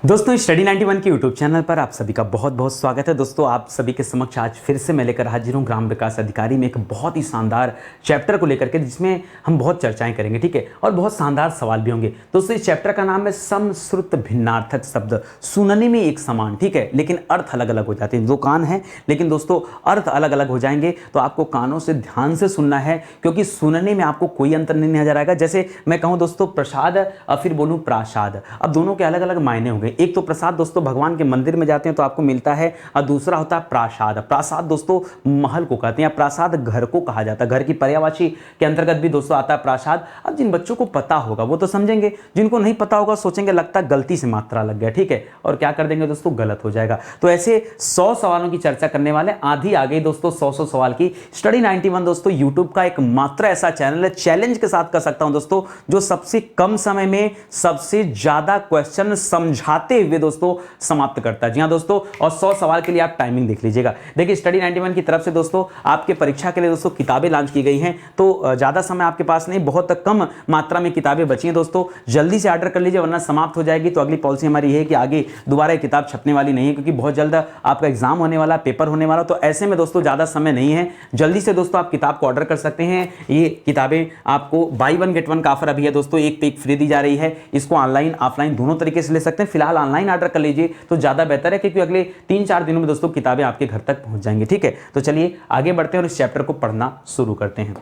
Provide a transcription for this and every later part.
दोस्तों स्टडी 91 के YouTube channel पर आप सभी का बहुत बहुत स्वागत है। दोस्तों आप सभी के समक्ष आज फिर से मैं लेकर हाजिर हूँ ग्राम विकास अधिकारी में एक बहुत ही शानदार चैप्टर को लेकर के, जिसमें हम बहुत चर्चाएं करेंगे, ठीक है, और बहुत शानदार सवाल भी होंगे। दोस्तों इस चैप्टर का नाम है समश्रुत भिन्नार्थक शब्द, सुनने में एक समान, ठीक है, लेकिन अर्थ अलग अलग हो जाते हैं। दो कान है लेकिन दोस्तों अर्थ अलग अलग हो जाएंगे, तो आपको कानों से ध्यान से सुनना है, क्योंकि सुनने में आपको कोई अंतर नहीं नजर आएगा। जैसे मैं कहूँ दोस्तों प्रसाद और फिर बोलूँ प्रासाद, अब दोनों के अलग अलग मायने होंगे। एक तो प्रसाद दोस्तों भगवान के मंदिर में जाते हैं तो आपको मिलता है, और दूसरा होता है प्रासाद। प्रासाद दोस्तों महल को कहते हैं, या प्रासाद घर को कहा जाता है। घर की पर्यायवाची के अंतर्गत भी दोस्तों आता है प्रासाद। अब जिन बच्चों को पता होगा वो तो समझेंगे, जिनको नहीं पता होगा सोचेंगे लगता है गलती से मात्रा लग गया, ठीक है, और क्या कर देंगे दोस्तों, गलत हो जाएगा। तो ऐसे 100 सवालों की चर्चा करने वाले, आधी आ गई दोस्तों 100 सवाल की। स्टडी 91 दोस्तों यूट्यूब का एक मात्र ऐसा चैनल है, चैलेंज के साथ कर सकता हूं दोस्तों, जो सबसे कम समय में सबसे ज्यादा क्वेश्चन समझाते हुए दोस्तों समाप्त करता है। जी हां दोस्तों, और 100 सवाल के लिए आप टाइमिंग देख लीजिएगा। देखिए स्टडी 91 की तरफ से दोस्तों आपके परीक्षा के लिए दोस्तों किताबें लॉन्च की गई हैं, तो ज्यादा समय आपके पास नहीं, बहुत कम मात्रा में किताबें बची हैं दोस्तों, जल्दी से ऑर्डर कर लीजिए वरना समाप्त हो जाएगी। तो अगली पॉलिसी हमारी है कि आगे दोबारा किताब छपने वाली नहीं है, क्योंकि बहुत जल्द आपका एग्जाम होने वाला, पेपर होने वाला, तो ऐसे में दोस्तों ज्यादा समय नहीं है। जल्दी से दोस्तों आप किताब को ऑर्डर कर सकते हैं। ये किताबें आपको बाई 1 गेट 1 का ऑफर अभी है दोस्तों, एक पे एक फ्री दी जा रही है। इसको ऑनलाइन ऑफलाइन दोनों तरीके से ले सकते हैं। फिलहाल ऑनलाइन ऑर्डर कर लीजिए तो ज्यादा बेहतर है, क्योंकि अगले 3-4 दिनों में दोस्तों किताबें आपके घर तक पहुंच जाएंगी, ठीक है। तो चलिए आगे बढ़ते हैं और इस चैप्टर को पढ़ना शुरू करते हैं।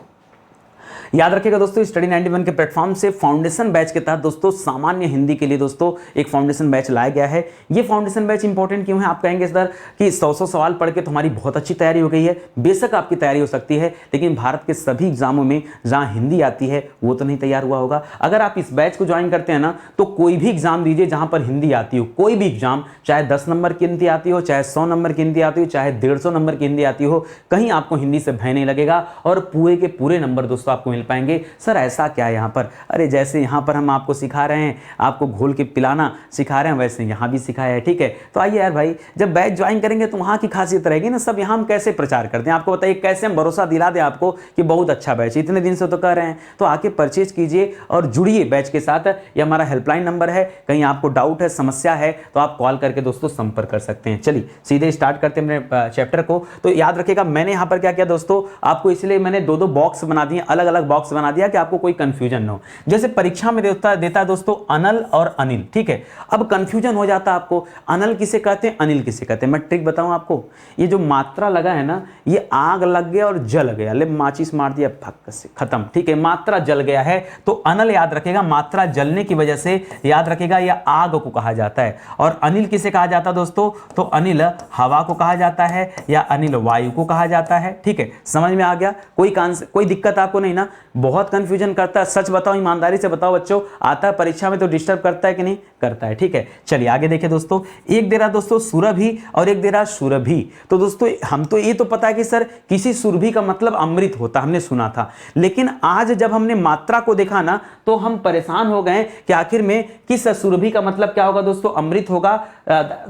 याद रखिएगा दोस्तों स्टडी 91 के प्लेटफॉर्म से फाउंडेशन बैच के तहत दोस्तों सामान्य हिंदी के लिए दोस्तों एक फाउंडेशन बैच लाया गया है। ये फाउंडेशन बैच इंपॉर्टेंट क्यों है? आप कहेंगे सर कि 100 सवाल पढ़ के तुम्हारी बहुत अच्छी तैयारी हो गई है। बेशक आपकी तैयारी हो सकती है, लेकिन भारत के सभी एग्जामों में जहां हिंदी आती है वो तो नहीं तैयार हुआ होगा। अगर आप इस बैच को ज्वाइन करते हैं ना, तो कोई भी एग्जाम दीजिए जहां पर हिंदी आती हो, कोई भी एग्जाम, चाहे 10 नंबर की हिंदी आती हो, चाहे 100 नंबर की हिंदी आती हो, चाहे 150 नंबर की हिंदी आती हो, कहीं आपको हिंदी से भय नहीं लगेगा और पूरे के पूरे नंबर दोस्तों आपको मिल पाएंगे। सर ऐसा क्या है यहाँ पर? अरे जैसे यहाँ पर हम आपको सिखा रहे हैं, आपको घोल के पिलाना सिखा रहे हैं, वैसे यहाँ भी सिखाया है, ठीक है। तो आइए यार भाई, जब बैच ज्वाइन करेंगे तो वहाँ की खासियत रहेगी ना, सब यहाँ हम कैसे प्रचार करते हैं आपको बताइए, कैसे हम भरोसा दिला दें आपको कि बहुत अच्छा बैच, इतने दिन से तो कह रहे हैं। तो आके परचेज कीजिए और जुड़िए बैच के साथ। ये हमारा हेल्पलाइन नंबर है, कहीं आपको डाउट है, समस्या है तो आप कॉल करके दोस्तों संपर्क कर सकते हैं। चलिए सीधे स्टार्ट करते हैं मेरे चैप्टर को। तो याद रखिएगा मैंने यहाँ पर क्या किया दोस्तों, आपको इसलिए मैंने दो बॉक्स बना दिए, अलग अलग बॉक्स बना दिया कि आपको कोई कंफ्यूजन ना हो। जैसे परीक्षा में देता है दोस्तों अनल और अनिल, ठीक है। अब कंफ्यूजन हो जाता है आपको, अनल किसे कहते हैं, अनिल किसे कहते हैं। मैं ट्रिक बताऊं आपको, ये जो मात्रा लगा है ना, ये आग लग गया और जल गया, ले माचिस मार दिया फक से खत्म, ठीक है, मात्रा जल गया है। तो अनल याद रखेगा, मात्रा जलने की वजह से याद रखेगा यह आग को कहा जाता है। और अनिल किसे कहा जाता है दोस्तों, तो अनिल हवा को कहा जाता है या अनिल वायु को कहा जाता है, ठीक है। समझ में आ गया? कोई दिक्कत आपको नहीं ना? बहुत कंफ्यूजन करता है, सच बताओ, ईमानदारी से बताओ बच्चों, आता है परीक्षा में तो डिस्टर्ब करता है कि नहीं करता है, ठीक है। चलिए आगे देखिए दोस्तों, एक दे रहा दोस्तों सुरभि और एक दे रहा सुरभि। तो दोस्तों हम तो ये तो पता है कि सर किसी सुरभि का मतलब अमृत होता, हमने सुना था, लेकिन आज जब हमने मात्रा को देखा ना तो हम परेशान हो गए कि आखिर में किस सुरभि का मतलब क्या होगा दोस्तों, अमृत होगा।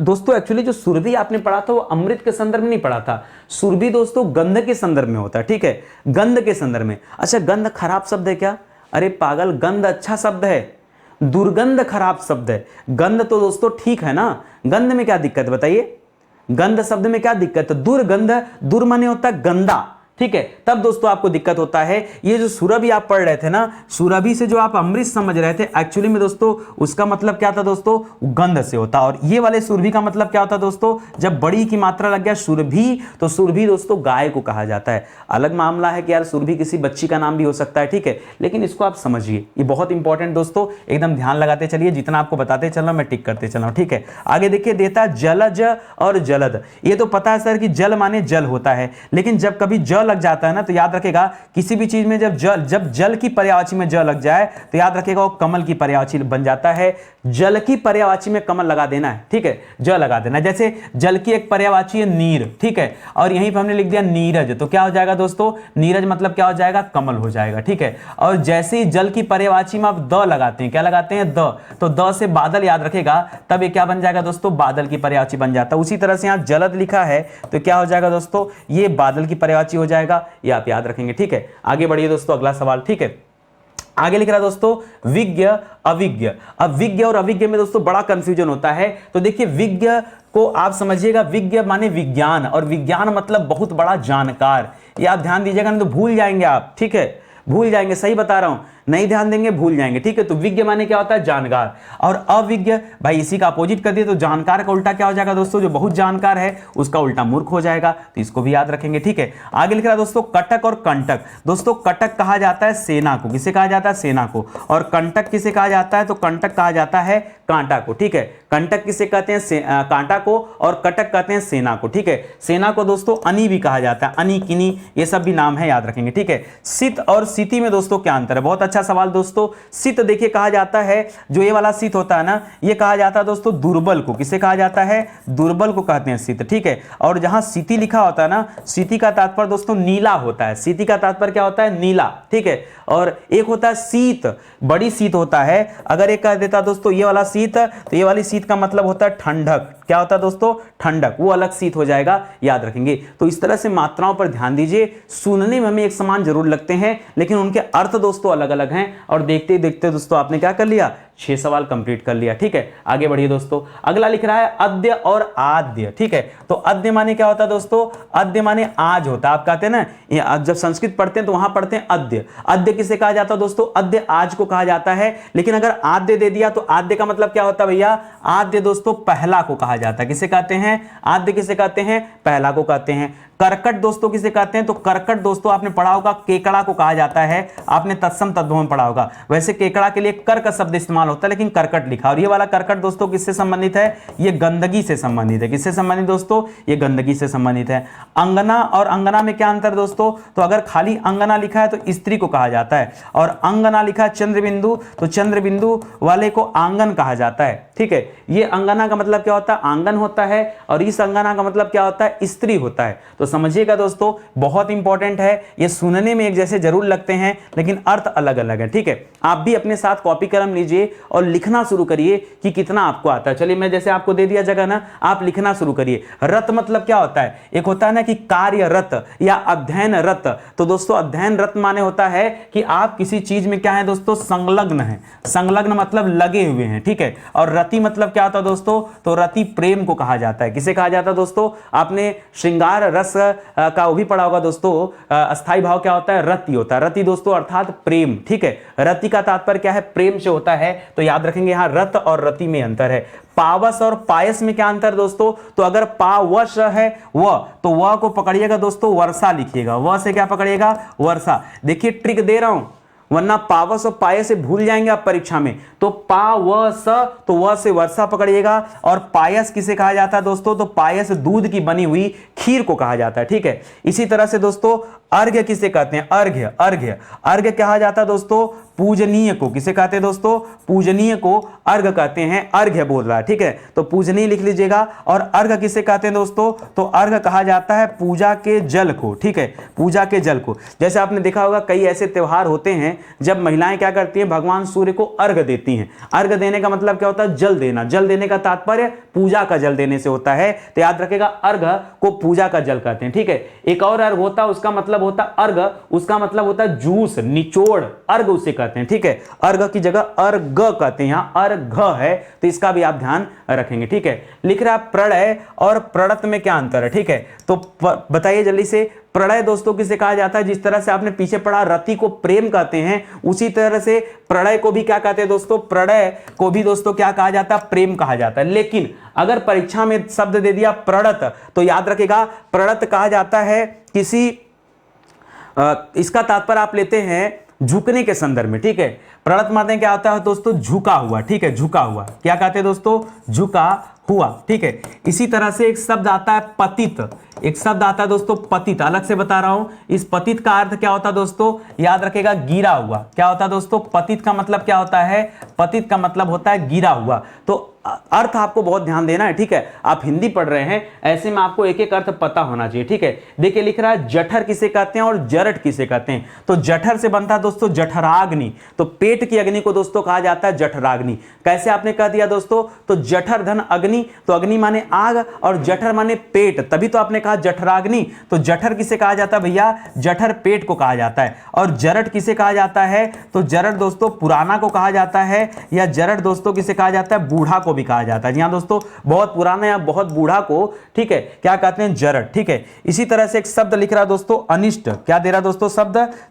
दोस्तों एक्चुअली जो सुरभि आपने पढ़ा था वो अमृत के संदर्भ में नहीं पढ़ा था, सुरभि दोस्तों गंध के संदर्भ में होता है, ठीक है, गंध के संदर्भ में। अच्छा गंध खराब शब्द है क्या? अरे पागल, गंध अच्छा शब्द है, दुर्गंध खराब शब्द है। गंध तो दोस्तों ठीक है ना, गंध में क्या दिक्कत बताइए, गंध शब्द में क्या दिक्कत है? दुर्गंध, दुर माने होता है गंदा, ठीक है, तब दोस्तों आपको दिक्कत होता है। ये जो सुरभि आप पढ़ रहे थे ना, सुरभि से जो आप अमृत समझ रहे थे, एक्चुअली में दोस्तों उसका मतलब क्या था दोस्तों, गंध से होता। और ये वाले सुरभि का मतलब क्या होता दोस्तों, जब बड़ी की मात्रा लग गया सुरभि, तो सुरभि दोस्तों गाय को कहा जाता है। अलग मामला है कि यार सुरभि किसी बच्ची का नाम भी हो सकता है, ठीक है, लेकिन इसको आप समझिए, ये बहुत इंपॉर्टेंट दोस्तों, एकदम ध्यान लगाते चलिए, जितना आपको बताते चल रहा मैं टिक करते चल रहा हूं, ठीक है। आगे देखिए देता जलज और जलद। ये तो पता है सर कि जल माने जल होता है, लेकिन जब कभी जल लग जाता है ना तो याद रखेगा किसी भी चीज में जब जल की पर्यायवाची में ज लग जाए तो याद रखेगा वो कमल की पर्यायवाची बन जाता है। जल की पर्यायवाची में कमल लगा देना है, ठीक है, ज लगा देना है। जैसे जल की एक पर्यायवाची है नीर, ठीक है, और यहीं पर हमने लिख दिया नीरज, तो क्या हो जाएगा दोस्तों, नीरज मतलब क्या हो जाएगा, कमल हो जाएगा, ठीक है। और जैसे ही जल की पर्यायवाची में आप द लगाते हैं, क्या लगाते हैं, द, तो द से बादल याद रखेगा, तब ये क्या बन जाएगा दोस्तों, बादल की पर्यायवाची बन जाता है। उसी तरह से यहां जलद लिखा है तो क्या हो जाएगा दोस्तों, ये बादल की पर्यायवाची हो जाएगा, ये आप याद रखेंगे, ठीक है। आगे बढ़िए दोस्तों, अगला सवाल, ठीक है। आगे लिख रहा है दोस्तों विज्ञ अविज्ञ। अब विज्ञ और अविज्ञ में दोस्तों बड़ा कंफ्यूजन होता है। तो देखिए विज्ञ को आप समझिएगा, विज्ञ माने विज्ञान, और विज्ञान मतलब बहुत बड़ा जानकार। ये आप ध्यान दीजिएगा, नहीं तो भूल जाएंगे आप, ठीक है, भूल जाएंगे, सही बता रहा हूं, नहीं ध्यान देंगे भूल जाएंगे, ठीक है। तो विज्ञ माने क्या होता है, जानकार। और अविज्ञ भाई इसी का अपोजिट कर दिए, तो जानकार का उल्टा क्या हो जाएगा दोस्तों, जो बहुत जानकार है उसका उल्टा मूर्ख हो जाएगा। तो इसको भी याद रखेंगे, ठीक है। आगे लिख रहा है दोस्तों कटक और कंटक। दोस्तों कटक कहा जाता है सेना को, किसे कहा जाता है, सेना को। और कंटक किसे कहा जाता है, तो कंटक कहा जाता है कांटा को, ठीक है। कंटक किसे कहते हैं, कांटा को, और कटक कहते हैं सेना को, ठीक है। सेना को दोस्तों अनी भी कहा जाता है, अनी किनी ये सब भी नाम है, याद रखेंगे, ठीक है। सित और सिति में दोस्तों क्या अंतर है, बहुत अच्छा सवाल दोस्तों। सित देखिए कहा जाता है, जो ये वाला सित होता है ना, ये कहा जाता है दोस्तों दुर्बल को, किसे कहा जाता है, दुर्बल को कहते हैं सित, ठीक है। और जहां सिति लिखा होता है ना, सिति का तात्पर्य दोस्तों नीला होता है, सिति का तात्पर्य क्या होता है, नीला, ठीक है। और एक होता है शीत, बड़ी शीत होता है। अगर एक कह देता दोस्तों ये वाला शीत, तो ये वाली शीत का मतलब होता है ठंडक, क्या होता है दोस्तों, ठंडक, वो अलग शीत हो जाएगा, याद रखेंगे। तो इस तरह से मात्राओं पर ध्यान दीजिए, सुनने में हमें एक समान जरूर लगते हैं, लेकिन उनके अर्थ दोस्तों अलग अलग हैं। और देखते देखते दोस्तों आपने क्या कर लिया, 6 सवाल कंप्लीट कर लिया, ठीक है। आगे बढ़िए दोस्तों, अगला लिख रहा है अद्य और आद्य, ठीक है। तो अद्य माने क्या होता है दोस्तों, अद्य माने आज होता है। आप कहते हैं ना, जब संस्कृत पढ़ते हैं तो वहां पढ़ते हैं अद्य। अद्य किसे कहा जाता है दोस्तों, अद्य आज को कहा जाता है। लेकिन अगर आद्य दे दिया तो आद्य का मतलब क्या होता है भैया, आद्य दोस्तों पहला को कहा जाता है। किसे कहते हैं, आद्य किसे कहते हैं, पहला को कहते हैं। करकट दोस्तों किसे कहते हैं, तो करकट दोस्तों आपने पढ़ा होगा केकड़ा को कहा जाता है, आपने तत्सम तद्भव में पढ़ा होगा। वैसे केकड़ा के लिए कर का शब्द इस्तेमाल होता है, लेकिन करकट लिखा। और ये वाला करकट दोस्तों किससे संबंधित है, ये गंदगी से संबंधित है। किससे संबंधित दोस्तों, ये गंदगी से संबंधित है। अंगना और अंगना में क्या अंतर दोस्तों, तो अगर खाली अंगना लिखा है तो स्त्री को कहा जाता है, और अंगना लिखा है चंद्रबिंदु, तो चंद्रबिंदु वाले को आंगन कहा जाता है, ठीक है। ये अंगना का मतलब क्या होता है, आंगन होता है, और इस अंगना का मतलब क्या होता है, स्त्री होता है। तो समझिएगा दोस्तों, बहुत इंपॉर्टेंट है, ये सुनने में एक जैसे जरूर लगते हैं, लेकिन अर्थ अलग अलग है, ठीक है। आप भी अपने साथ कॉपी कलम लीजिए और लिखना शुरू करिए कि कितना आपको आता है। चलिए मैं जैसे आपको दे दिया जगह ना, आप लिखना शुरू करिए। रत मतलब क्या होता है, एक होता है ना कि कार्यरत या अध्ययन रत। तो दोस्तों अध्ययन रत माने होता है कि आप किसी चीज में क्या है दोस्तों, संलग्न है। संलग्न मतलब लगे हुए हैं, ठीक है। और रति मतलब क्या होता है दोस्तों, तो रति प्रेम को कहा जाता है। किसे कहा जाता है दोस्तों, आपने श्रृंगार रस का वो भी पढ़ा होगा दोस्तों, अस्थाई भाव क्या होता है, रति होता है। रति दोस्तों अर्थात प्रेम, ठीक है। रति का तात्पर्य क्या है, प्रेम से होता है। तो याद रखेंगे यहां रत और रति में अंतर है। पावस और पायस में क्या अंतर दोस्तों, तो अगर पावश है वह, तो वह को पकड़िएगा दोस्तों वर्षा लिखिएगा, वह से क्या पकड़िएगा, वर्षा। देखिए ट्रिक दे रहा हूं, वरना पावस और पायस से भूल जाएंगे आप परीक्षा में। तो पावस, तो वह से वर्षा पकड़िएगा। और पायस किसे कहा जाता है दोस्तों, तो पायस दूध की बनी हुई खीर को कहा जाता है, ठीक है। इसी तरह से दोस्तों अर्घ्य किसे कहते हैं, अर्घ्य, अर्घ्य, अर्घ्य कहा जाता है दोस्तों पूजनीय को। किसे कहते हैं दोस्तों, पूजनीय को अर्घ्य कहते हैं। अर्घ्य बोल रहा है, ठीक है, तो पूजनीय लिख लीजिएगा। और अर्घ्य किसे कहते हैं दोस्तों, तो अर्घ्य कहा जाता है पूजा के जल को, ठीक है, पूजा के जल को। जैसे आपने देखा होगा कई ऐसे त्योहार होते हैं जब महिलाएं क्या करती हैं, भगवान सूर्य को अर्घ्य देती हैं। अर्घ्य देने का मतलब क्या होता है, जल देना। जल देने का तात्पर्य पूजा का जल देने से होता है। तो याद रखेगा अर्घ्य को पूजा का जल कहते हैं, ठीक है। एक और अर्घ्य होता है, उसका मतलब होता है अर्घ, उसका मतलब होता है जूस, निचोड़, अर्घ उसे कहते हैं, ठीक है। अर्घ की जगह अर्घ कहते हैं, यहां अर्घ है, तो इसका भी आप ध्यान रखेंगे, ठीक है। लिख रहा है प्रलय और प्रणत में क्या अंतर है, ठीक है। तो बताइए जल्दी से, प्रलय दोस्तों किसे कहा जाता है, जिस तरह से आपने पीछे पढ़ा रति को प्रेम कहते हैं, उसी तरह से प्रलय को भी क्या कहते हैं दोस्तों, प्रलय को भी दोस्तों क्या कहा जाता है, प्रेम कहा जाता है। लेकिन अगर परीक्षा में शब्द दे दिया प्रणत, तो याद रखेगा प्रणत कहा जाता है किसी, इसका तात्पर्य आप लेते हैं झुकने के संदर्भ में, ठीक है। प्रणत माने क्या होता है दोस्तों, झुका हुआ, ठीक है, झुका हुआ। क्या कहते हैं दोस्तों, झुका हुआ, ठीक है। इसी तरह से एक शब्द आता है पतित, एक शब्द आता है दोस्तों पतित, अलग से बता रहा हूं। इस पतित का अर्थ क्या होता है दोस्तों, याद रखेगा गिरा हुआ। क्या होता है दोस्तों, पतित का मतलब क्या होता है, पतित का मतलब होता है गिरा हुआ। तो अर्थ आपको बहुत ध्यान देना है, ठीक है। आप हिंदी पढ़ रहे हैं, ऐसे में आपको एक एक अर्थ पता होना चाहिए, ठीक है। देखिए लिख रहा है जठर किसे कहते हैं और जरठ किसे कहते हैं। तो जठर से बनता है दोस्तों जठराग्नि, तो पेट की अग्नि को दोस्तों कहा जाता है जठराग्नि। कैसे आपने कह दिया दोस्तों, तो जठर धन अग्नि, तो अग्नि माने आग और जठर माने पेट, तभी तो आपने कहा जठराग्नि। तो जठर किसे कहा जाता है भैया, जठर पेट को कहा जाता है। और जरठ किसे कहा जाता है, तो जरठ दोस्तों पुराना को कहा जाता है, या जरठ दोस्तों किसे कहा जाता है, बूढ़ा को भी कहा जाता है। जी हाँ दोस्तों, बहुत पुराना या बहुत बूढ़ा को, ठीक है, क्या कहते हैं, जरठ, ठीक है। इसी तरह से एक शब्द लिख रहा है दोस्तों अनिष्ट, क्या दे रहा है दोस्तों,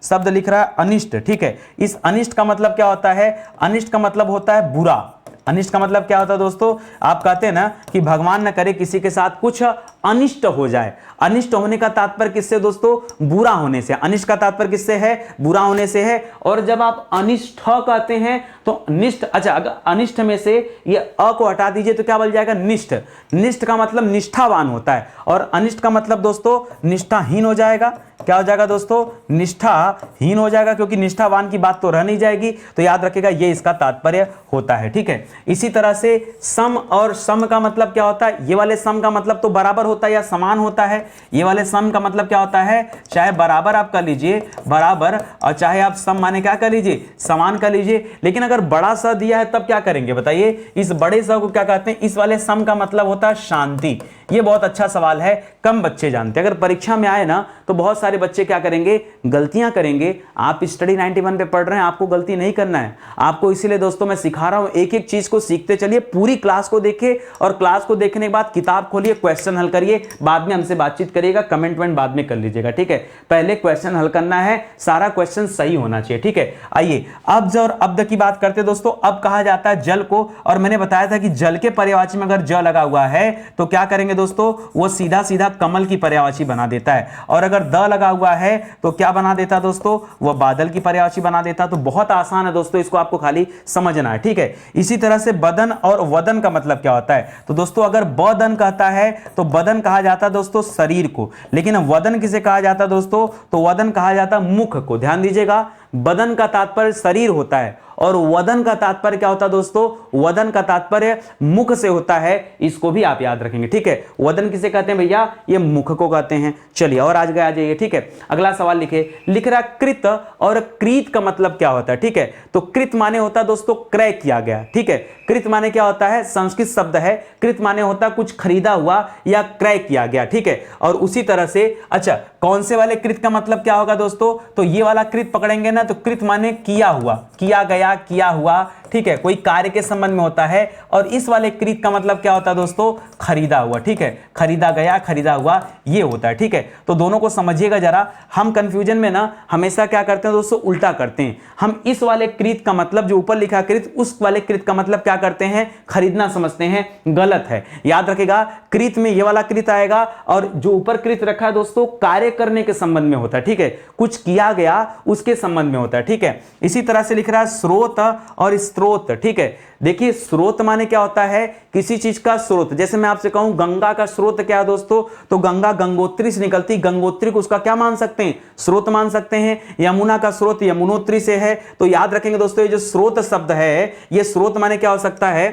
शब्द लिख रहा है अनिष्ट, ठीक है। इस अनिष्ट का मतलब क्या होता है, अनिष्ट का मतलब होता है बुरा। अनिष्ट का मतलब क्या होता है दोस्तों, आप कहते हैं ना कि भगवान न करे किसी के साथ कुछ अनिष्ट हो जाए। अनिष्ट होने का तात्पर्य किससे दोस्तों, बुरा होने से। अनिष्ट का तात्पर्य किससे है, बुरा होने से है। और जब आप अनिष्ट कहते हैं तो निष्ठ, अच्छा अगर अनिष्ट में से ये अ को हटा दीजिए तो क्या बन जाएगा, निष्ठ। निष्ठ का मतलब निष्ठावान होता है, और अनिष्ट का मतलब दोस्तों निष्ठाहीन हो जाएगा। क्या हो जाएगा दोस्तों, निष्ठाहीन हो जाएगा, क्योंकि निष्ठावान की बात तो रह नहीं जाएगी। तो याद रखिएगा ये इसका तात्पर्य होता है, ठीक है। इसी तरह से सम और सम का मतलब क्या होता है, ये वाले सम का मतलब तो बराबर होता है या समान होता है। ये वाले सम का मतलब क्या होता है, चाहे बराबर आप कर लीजिए बराबर, और चाहे आप सम माने क्या कर लीजिए, समान कर लीजिए। लेकिन अगर बड़ा स दिया है तब क्या करेंगे बताइए, इस बड़े स को क्या कहते हैं, इस वाले सम का मतलब होता है शांति। ये बहुत अच्छा सवाल है, कम बच्चे जानते हैं। अगर परीक्षा में आए ना तो बहुत सारे बच्चे क्या करेंगे, गलतियां करेंगे। आप स्टडी 91 पे पढ़ रहे हैं, आपको गलती नहीं करना है। आपको इसीलिए दोस्तों मैं सिखा रहा हूं, एक एक चीज को सीखते चलिए, पूरी क्लास को देखिए, और क्लास को देखने के बाद किताब खोलिए, क्वेश्चन हल करिए, बाद में हमसे बातचीत करिएगा, कमेंट बाद में कर लीजिएगा, ठीक है। पहले क्वेश्चन हल करना है, सारा क्वेश्चन सही होना चाहिए, ठीक है। आइए अब्ज और अब्द की बात करते दोस्तों। अब कहा जाता है जल को, और मैंने बताया था कि जल के पर्यायवाची में अगर ज लगा हुआ है तो क्या करेंगे दोस्तों, वो सीधा सीधा कमल की पर्यायवाची बना देता है। और अगर द लगा हुआ है तो क्या बना देता दोस्तों, वो बादल की पर्यायवाची बना देता। तो बहुत आसान है दोस्तों, इसको आपको खाली समझना है, ठीक है। इसी तरह से बदन और वदन का मतलब क्या होता है, तो दोस्तों अगर बदन कहता है तो बदन कहा जाता है दोस्तों शरीर को, लेकिन वदन किसे कहा जाता है दोस्तों, तो वदन कहा जाता है मुख को। ध्यान दीजिएगा, बदन का तात्पर्य शरीर होता है और वदन का तात्पर्य क्या होता है दोस्तों, वदन का तात्पर्य मुख से होता है। इसको भी आप याद रखेंगे, ठीक है। वदन किसे कहते हैं भैया, ये मुख को कहते हैं। चलिए और आज आ जाइए, ठीक है। अगला सवाल लिख रहा कृत और क्रीत का मतलब क्या होता है, ठीक है। तो कृत माने होता है दोस्तों क्रय किया गया, ठीक है। कृत माने क्या होता है, संस्कृत शब्द है। कृत माने होता है कुछ खरीदा हुआ या क्रय किया गया, ठीक है। और उसी तरह से अच्छा कौन से वाले कृत का मतलब क्या होगा दोस्तों, तो ये वाला कृत पकड़ेंगे ना, तो कृत माने किया हुआ, किया गया, किया हुआ, ठीक है, कोई कार्य के संबंध में होता है। और इस वाले कृत का मतलब क्या होता है दोस्तों, खरीदा हुआ, ठीक है। खरीदा गया, खरीदा हुआ, ये होता है, ठीक है। तो दोनों को समझिएगा जरा। हम कंफ्यूजन में ना हमेशा क्या करते हैं दोस्तों, उल्टा करते हैं। हम इस वाले कृत का मतलब, जो ऊपर लिखा कृत, उस वाले कृत का मतलब क्या करते हैं, खरीदना समझते हैं, गलत है। याद रखेगा, कृत में ये वाला कृत आएगा, और जो ऊपर कृत रखा है दोस्तों कार्य करने के संबंध में होता है, ठीक है। कुछ किया गया उसके संबंध में होता है, ठीक है। इसी तरह से लिख रहा है स्रोत और स्रोत, ठीक है। देखिए स्रोत माने क्या होता है, किसी चीज का स्रोत। जैसे मैं आपसे कहूं गंगा का स्रोत क्या है दोस्तों, तो गंगा गंगोत्री से निकलती, गंगोत्री को उसका क्या मान सकते हैं, स्रोत मान सकते हैं। यमुना का स्रोत यमुनोत्री से है। तो याद रखेंगे दोस्तों, ये जो स्रोत शब्द है, ये स्रोत माने क्या हो सकता है,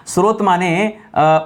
स्रोत माने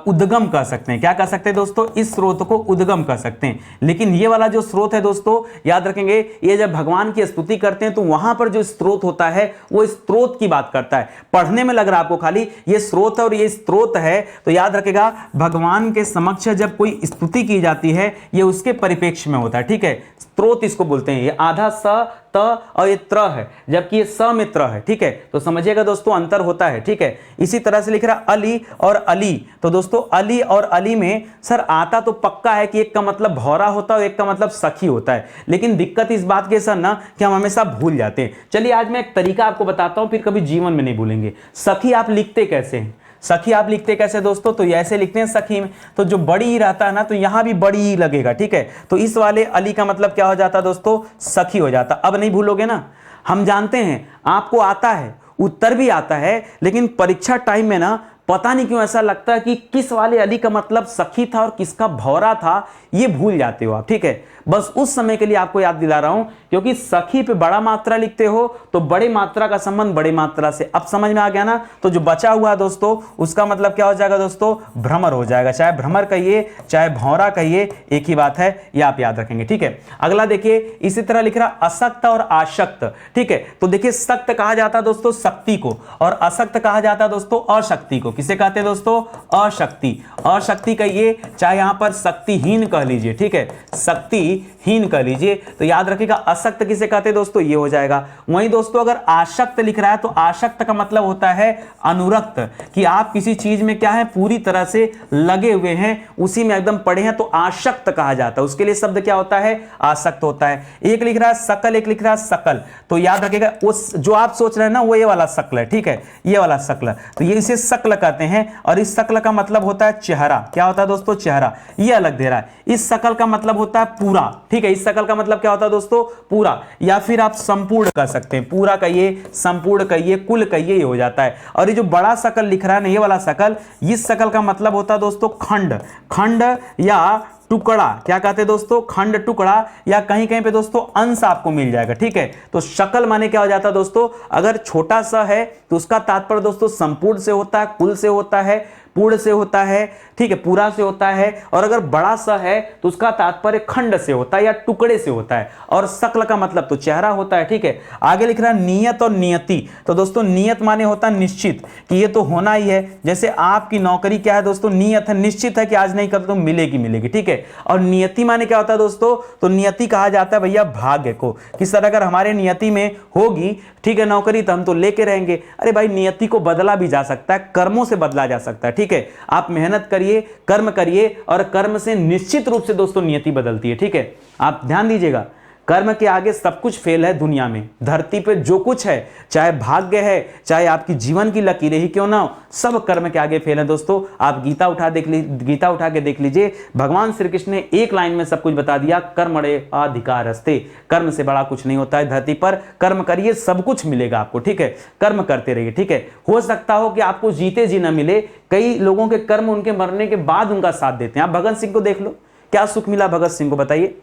उद्गम कह सकते हैं। क्या कह सकते हैं दोस्तों, इस स्रोत को उद्गम कह सकते हैं। लेकिन ये वाला जो स्रोत है दोस्तों, याद रखेंगे, ये जब भगवान की स्तुति करते हैं तो वहां पर जो स्रोत होता है वो स्रोत की बात करता है। पढ़ने में लग रहा है आपको खाली ये स्रोत और ये स्रोत है, तो याद रखेगा भगवान के समक्ष जब कोई स्तुति की जाती है ये उसके परिप्रेक्ष्य में होता है, ठीक है। स्रोत इसको बोलते हैं। ये आधा स त और ये त्र है, जबकि ये स में त्र है, ठीक है। तो समझिएगा दोस्तों अंतर होता है, ठीक है। इसी तरह से लिख रहा अली और अली, तो दोस्तों अली और अली में सर आता तो पक्का है कि एक का मतलब भौरा होता है और एक का मतलब सखी होता है। लेकिन दिक्कत इस बात के सर ना कि हम हमेशा भूल जाते हैं। चलिए आज मैं एक तरीका आपको बताता हूं, फिर कभी जीवन में नहीं भूलेंगे। सखी आप लिखते कैसे हैं, सखी आप लिखते कैसे दोस्तों, तो ऐसे लिखते हैं सखी में, तो जो बड़ी ई रहता है ना, तो यहां भी बड़ी ई लगेगा, ठीक है। तो इस वाले अली का मतलब क्या हो जाता दोस्तों, सखी हो जाता। अब नहीं भूलोगे ना। हम जानते हैं आपको आता है, उत्तर भी आता है, लेकिन परीक्षा टाइम में ना पता नहीं क्यों ऐसा लगता है कि किस वाले अली का मतलब सखी था और किसका भौरा था, ये भूल जाते हो आप, ठीक है। बस उस समय के लिए आपको याद दिला रहा हूं, क्योंकि सखी पे बड़ा मात्रा लिखते हो तो बड़ी मात्रा का संबंध बड़ी मात्रा से। अब समझ में आ गया ना। तो जो बचा हुआ है दोस्तों, उसका मतलब क्या हो जाएगा दोस्तों, भ्रमर हो जाएगा। चाहे भ्रमर कहिए चाहे भौरा कहिए, एक ही बात है, ये आप याद रखेंगे, ठीक है। अगला देखिए, इसी तरह लिख रहा असक्त और आशक्त, ठीक है। तो देखिए, सक्त कहा जाता है दोस्तों शक्ति को, और असक्त कहा जाता है दोस्तों अशक्ति को। किसे कहते हैं दोस्तों, अशक्ति। अशक्ति कहिए चाहे यहां पर शक्तिहीन कह लीजिए, ठीक है, शक्तिहीन कह लीजिए। तो याद रखिएगा, असक्त किसे कहते हैं दोस्तों, ये हो जाएगा। वहीं दोस्तों अगर आशक्त लिख रहा है तो आशक्त का मतलब होता है अनुरक्त, कि आप किसी चीज में क्या है, पूरी तरह से लगे हुए हैं, उसी में एकदम पड़े हैं, तो आशक्त कहा जाता है। उसके लिए शब्द क्या होता है, आसक्त होता है। एक लिख रहा है सकल, एक लिख रहा है सकल। तो याद रखिएगा, उस जो आप सोच रहे हैं ना, वो ये वाला शकल है, ठीक है, ये वाला शकल। तो ये इसे शकल कहते हैं, और इस शकल का मतलब होता है चेहरा। क्या होता है दोस्तों, चेहरा। ये अलग दे रहा है। इस शकल का मतलब होता है पूरा, ठीक है। इस शकल का मतलब क्या होता है दोस्तों, पूरा, या फिर आप संपूर्ण कह सकते हैं। पूरा कहिए, संपूर्ण कहिए, कुल कहिए, ये हो जाता है। और ये जो बड़ा शकल लिख रहा है ना, ये वाला शकल, इस शकल का मतलब होता है दोस्तों खंड। खंड या टुकड़ा, क्या कहते हैं दोस्तों, खंड, टुकड़ा, या कहीं कहीं पे दोस्तों अंश आपको मिल जाएगा, ठीक है। तो शकल माने क्या हो जाता है दोस्तों, अगर छोटा सा है तो उसका तात्पर्य दोस्तों संपूर्ण से होता है, कुल से होता है, पूर्ण से होता है, ठीक है, पूरा से होता है। और अगर बड़ा सा है तो उसका तात्पर्य खंड से होता है या टुकड़े से होता है। और शकल का मतलब तो चेहरा होता है, ठीक है। आगे लिख रहा है नियत और नियति। तो दोस्तों नियत माने होता है निश्चित, कि ये तो होना ही है। जैसे आपकी नौकरी क्या है दोस्तों, नियत है, निश्चित है कि आज नहीं कर तो मिलेगी मिलेगी, ठीक है। और नियति माने क्या होता है दोस्तों, तो नियति कहा जाता है भैया भाग्य को। किस तरह अगर हमारे नियति में होगी, ठीक है, नौकरी, तो हम तो लेके रहेंगे। अरे भाई, नियति को बदला भी जा सकता है, कर्मों से बदला जा सकता है, ठीक है। आप मेहनत करिए, कर्म करिए, और कर्म से निश्चित रूप से दोस्तों नियति बदलती है, ठीक है। आप ध्यान दीजिएगा, कर्म के आगे सब कुछ फेल है दुनिया में, धरती पे जो कुछ है, चाहे भाग्य है, चाहे आपकी जीवन की लकीरें ही क्यों ना हो, सब कर्म के आगे फेल है दोस्तों। आप गीता उठा के देख लीजिए, भगवान श्री कृष्ण ने एक लाइन में सब कुछ बता दिया, कर्मणे अधिकारस्ते। कर्म से बड़ा कुछ नहीं होता है धरती पर। कर्म करिए, सब कुछ मिलेगा आपको, ठीक है। कर्म करते रहिए, ठीक है। हो सकता हो कि आपको जीते जी न मिले, कई लोगों के कर्म उनके मरने के बाद उनका साथ देते हैं। आप भगत सिंह को देख लो, क्या सुख मिला भगत सिंह को, बताइए।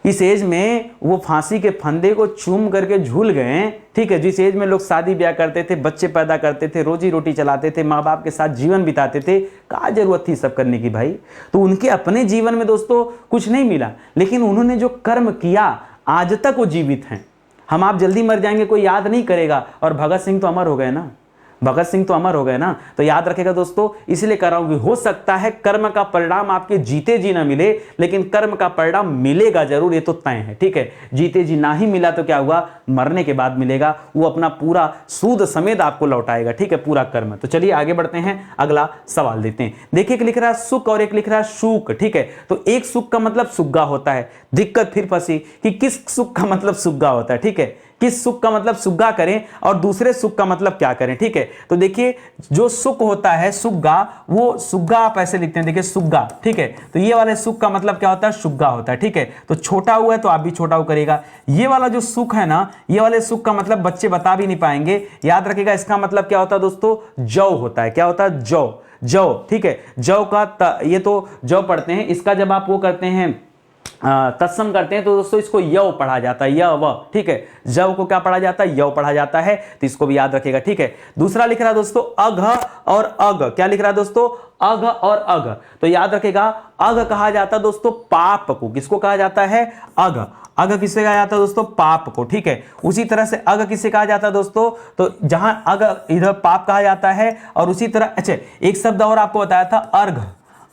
इस एज में वो फांसी के फंदे को चूम करके झूल गए, ठीक है। जिस एज में लोग शादी ब्याह करते थे, बच्चे पैदा करते थे, रोजी रोटी चलाते थे, माँ बाप के साथ जीवन बिताते थे, क्या जरूरत थी सब करने की भाई। तो उनके अपने जीवन में दोस्तों कुछ नहीं मिला, लेकिन उन्होंने जो कर्म किया, आज तक वो जीवित हैं। हम आप जल्दी मर जाएंगे, कोई याद नहीं करेगा। और भगत सिंह तो अमर हो गए ना, भगत सिंह तो अमर हो गए ना। तो याद रखेगा दोस्तों, इसलिए कह रहा हूं कि हो सकता है कर्म का परिणाम आपके जीते जी ना मिले, लेकिन कर्म का परिणाम मिलेगा जरूर, ये तो तय है, ठीक है। जीते जी ना ही मिला तो क्या हुआ, मरने के बाद मिलेगा, वो अपना पूरा सूद समेत आपको लौटाएगा, ठीक है, पूरा कर्म। तो चलिए आगे बढ़ते हैं, अगला सवाल देते हैं। देखिए, एक लिख रहा है सुख और एक लिख रहा है शूक, ठीक है। तो एक सुख का मतलब सुग्गा होता है। दिक्कत फिर फंसी कि किस सुख का मतलब सुग्गा होता है, ठीक है। किस सुख का मतलब सुग्गा करें और दूसरे सुख का मतलब क्या करें, ठीक है। तो देखिए, जो सुख होता है सुग्गा, वो सुग्गा आप ऐसे लिखते हैं, देखिए सुग्गा, ठीक है। तो ये वाले सुख का मतलब क्या होता है, सुग्गा होता है, ठीक है। तो छोटा हुआ है तो आप भी छोटा हुआ करेगा। ये वाला जो सुख है ना, ये वाले सुख का मतलब बच्चे बता भी नहीं पाएंगे। याद रखिएगा, इसका मतलब क्या होता है दोस्तों, जौ होता है। क्या होता है, जौ, जौ, ठीक है। जौ का ये तो जौ पढ़ते हैं, इसका जब आप वो करते हैं तत्सम करते हैं तो दोस्तों इसको यव पढ़ा जाता है, यव, ठीक है। जव को क्या पढ़ा जाता है, यव पढ़ा जाता है। तो इसको भी याद रखिएगा, ठीक है। दूसरा लिख रहा है दोस्तों अघ और अग। क्या लिख रहा है दोस्तों, अघ और अघ। तो याद रखिएगा, अघ कहा जाता है दोस्तों पाप को। किसको कहा जाता है, अघ। अघ किससे कहा जाता है दोस्तों, पाप को, ठीक है। उसी तरह से अघ किससे कहा जाता है दोस्तों, तो जहां अघ इधर पाप कहा जाता है। और उसी तरह, अच्छा, एक शब्द और आपको बताया था, अर्घ।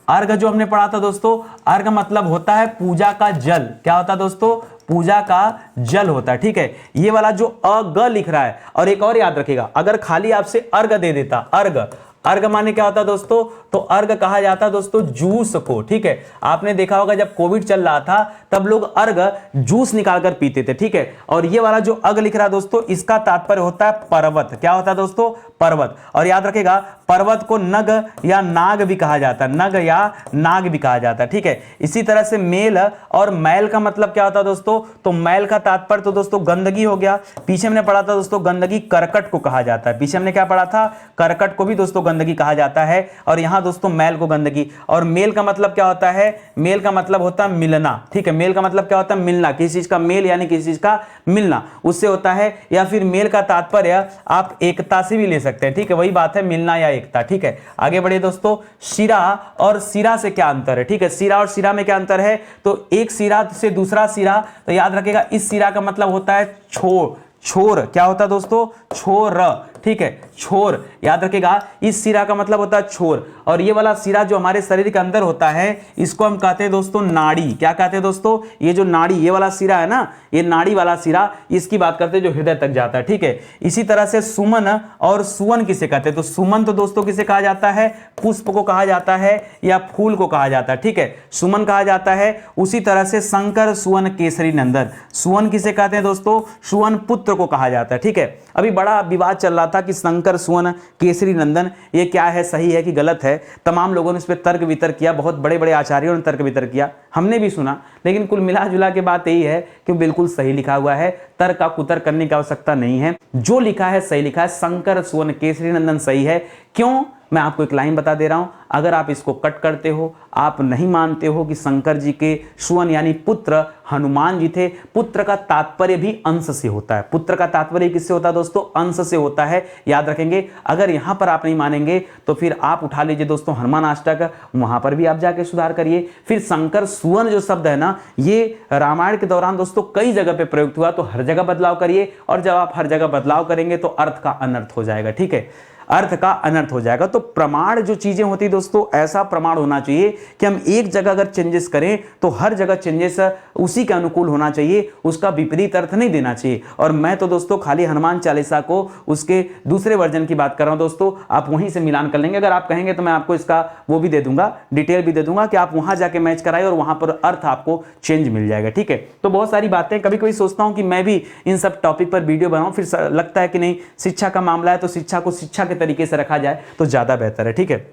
अर्घ जो हमने पढ़ा था दोस्तों, अर्घ मतलब होता है पूजा का जल। क्या होता है दोस्तों, पूजा का जल होता है, ठीक है। ये वाला जो अग लिख रहा है, और एक और याद रखिएगा, अगर खाली आपसे अर्घ दे देता, अर्घ, अर्घ माने क्या होता है दोस्तों, तो अर्घ कहा जाता है दोस्तों जूस को, ठीक है। आपने देखा होगा जब कोविड चल रहा था तब लोग अर्घ जूस निकालकर पीते थे, ठीक है। और ये वाला जो अग लिख रहा है दोस्तों, इसका तात्पर्य होता है पर्वत। क्या होता है दोस्तों, पर्वत। और याद रखेगा, पर्वत को नग या नाग भी कहा जाता है, नग या नाग भी कहा जाता है, ठीक है। इसी तरह से मेल और मैल का मतलब क्या होता है दोस्तों, तो मैल का तात्पर्य तो दोस्तों गंदगी हो गया। पीछे हमने पढ़ा था दोस्तों, गंदगी करकट को कहा जाता है। पीछे हमने क्या पढ़ा था, करकट को भी दोस्तों गंदगी कहा जाता है, और यहाँ दोस्तों मैल को गंदगी। और मेल का मतलब क्या होता है? मेल का मतलब होता है मिलना, ठीक है। मेल का मतलब क्या होता है? मिलना, किसी चीज का मेल यानी किसी चीज का मिलना, उससे होता है। या फिर मेल का तात्पर्य आप एकता से भी ले सकते हैं, ठीक है, वही बात है मिलना या एकता, ठीक है। आगे बढ़िए दोस्तों, शिरा और सिरा से क्या अंतर है? ठीक है, सिरा और सिरा में क्या अंतर है? तो एक सिरा से दूसरा सिरा, तो याद रखिएगा इस सिरा का मतलब होता है छोर, छोर क्या होता है दोस्तों? छोर, ठीक है, छोर, याद रखिएगा इस सिरा का मतलब होता है छोर। और ये वाला सिरा जो हमारे शरीर के अंदर होता है इसको हम कहते हैं दोस्तों नाड़ी। क्या कहते हैं दोस्तों? ये जो नाड़ी, ये वाला सिरा है ना, ये नाड़ी वाला सिरा, इसकी बात करते हैं जो हृदय तक जाता है, ठीक है। इसी तरह से सुमन और सुवन किसे कहते हैं? तो सुमन तो दोस्तों किसे कहा जाता है? पुष्प को कहा जाता है या फूल को कहा जाता है, ठीक है, सुमन कहा जाता है। उसी तरह से शंकर सुवन केसरी नंदन, सुवन किसे कहते हैं दोस्तों? सुवन पुत्र को कहा जाता है, ठीक है। अभी बड़ा विवाद चल रहा था कि शंकर सुवन केसरी नंदन ये क्या है, सही है कि गलत है। तमाम लोगों ने इस पर तर्क वितर्क किया, बहुत बड़े बड़े आचार्यों ने तर्क वितर्क किया, हमने भी सुना, लेकिन कुल मिला जुला के बात यही है कि बिल्कुल सही लिखा हुआ है, तर्क का कुतर्क करने की आवश्यकता नहीं है, जो लिखा है सही लिखा है, शंकर सुवन केसरी नंदन सही है। क्यों? मैं आपको एक लाइन बता दे रहा हूं, अगर आप इसको कट करते हो, आप नहीं मानते हो कि शंकर जी के सुवन यानी पुत्र हनुमान जी थे, पुत्र का तात्पर्य भी अंश से होता है। पुत्र का तात्पर्य किससे होता है दोस्तों? अंश से होता है, याद रखेंगे। अगर यहां पर आप नहीं मानेंगे तो फिर आप उठा लीजिए दोस्तों हनुमान अष्टक, वहां पर भी आप जाके सुधार करिए। फिर शंकर सुवन जो शब्द है ना, ये रामायण के दौरान दोस्तों कई जगह पे प्रयुक्त हुआ, तो हर जगह बदलाव करिए, और जब आप हर जगह बदलाव करेंगे तो अर्थ का अनर्थ हो जाएगा, ठीक है, अर्थ का अनर्थ हो जाएगा। तो प्रमाण जो चीजें होती दोस्तों, ऐसा प्रमाण होना चाहिए कि हम एक जगह अगर चेंजेस करें तो हर जगह चेंजेस उसी के अनुकूल होना चाहिए, उसका विपरीत अर्थ नहीं देना चाहिए। और मैं तो दोस्तों खाली हनुमान चालीसा को उसके दूसरे वर्जन की बात कर रहा हूं दोस्तों, आप वहीं से मिलान कर लेंगे। अगर आप कहेंगे तो मैं आपको इसका वो भी दे दूंगा, डिटेल भी दे दूंगा कि आप वहां जाके मैच कराइए और वहां पर अर्थ आपको चेंज मिल जाएगा, ठीक है। तो बहुत सारी बातें, कभी कभी सोचता हूं कि मैं भी इन सब टॉपिक पर वीडियो बनाऊं, फिर लगता है कि नहीं, शिक्षा का मामला है तो शिक्षा को शिक्षा के तरीके से रखा जाए तो ज्यादा बेहतर है, ठीक है।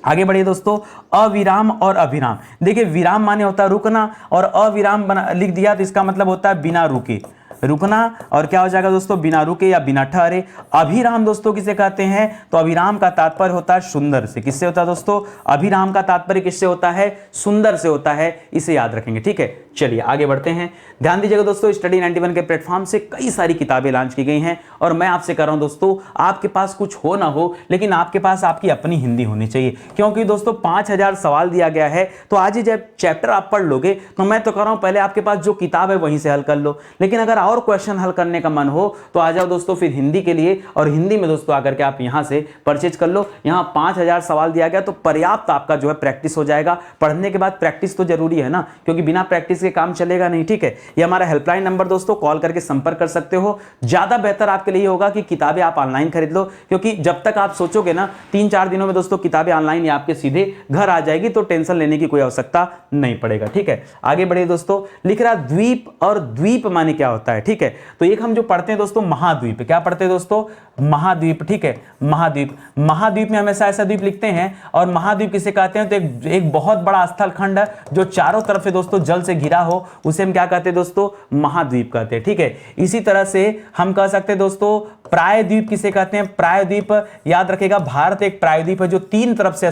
आगे बढ़िए दोस्तों, अविराम और अभिराम। देखिए विराम माने होता है रुकना, और अविराम लिख दिया तो इसका मतलब होता है बिना रुके, रुकना। और क्या हो जाएगा दोस्तों? बिना रुके या बिना ठहरे। अभिराम दोस्तों किसे कहते हैं? तो अभिराम का तात्पर्य होता है सुंदर से। किससे होता है दोस्तों? अभिराम का तात्पर्य किससे होता है? सुंदर से होता है, इसे याद रखेंगे, ठीक है। चलिए आगे बढ़ते हैं। ध्यान दीजिएगा दोस्तों, स्टडी 91 के प्लेटफॉर्म से कई सारी किताबें लॉन्च की गई हैं, और मैं आपसे कह रहा हूं दोस्तों, आपके पास कुछ हो ना हो, लेकिन आपके पास आपकी अपनी हिंदी होनी चाहिए। क्योंकि दोस्तों 5000 सवाल दिया गया है, तो आज ही जब चैप्टर आप पढ़ लोगे तो मैं तो कह रहा हूं पहले आपके पास जो किताब है वहीं से हल कर लो। लेकिन अगर और क्वेश्चन हल करने का मन हो तो आ जाओ दोस्तों फिर हिंदी के लिए, और हिंदी में दोस्तों आकर के आप यहां से परचेज कर लो। यहां 5000 सवाल दिया गया, तो पर्याप्त आपका जो है प्रैक्टिस हो जाएगा। पढ़ने के बाद प्रैक्टिस तो जरूरी है ना, क्योंकि बिना प्रैक्टिस के काम चलेगा नहीं, ठीक है। ये हमारा हेल्पलाइन नंबर दोस्तों, कॉल करके संपर्क कर सकते हो। ज्यादा बेहतर आपके लिए होगा कि किताबें आप ऑनलाइन खरीद लो, क्योंकि जब तक आप सोचोगे ना 3-4 दिनों में दोस्तों किताबें ऑनलाइन या आपके सीधे घर आ जाएगी, तो टेंशन लेने की कोई आवश्यकता नहीं पड़ेगा, ठीक है। आगे बढ़िए दोस्तों, लिख रहा द्वीप, और द्वीप माने क्या होता है, ठीक है। तो एक हम जो पढ़ते हैं दोस्तों महाद्वीप, क्या पढ़ते हैं दोस्तों? महाद्वीप, ठीक है, महाद्वीप। महाद्वीप में हमेशा ऐसा द्वीप लिखते हैं, और महाद्वीप किसे कहते हैं? तो एक बहुत बड़ा स्थल खंड जो चारों तरफ से दोस्तों जल से घिरा हो, उसे हम क्या कहते हैं दोस्तों? महाद्वीप कहते हैं, ठीक है। इसी तरह से हम कह सकते हैं दोस्तों प्रायद्वीप किसे कहते हैं? प्रायद्वीप, याद रखिएगा भारत एक प्रायद्वीप है जो 3 तरफ से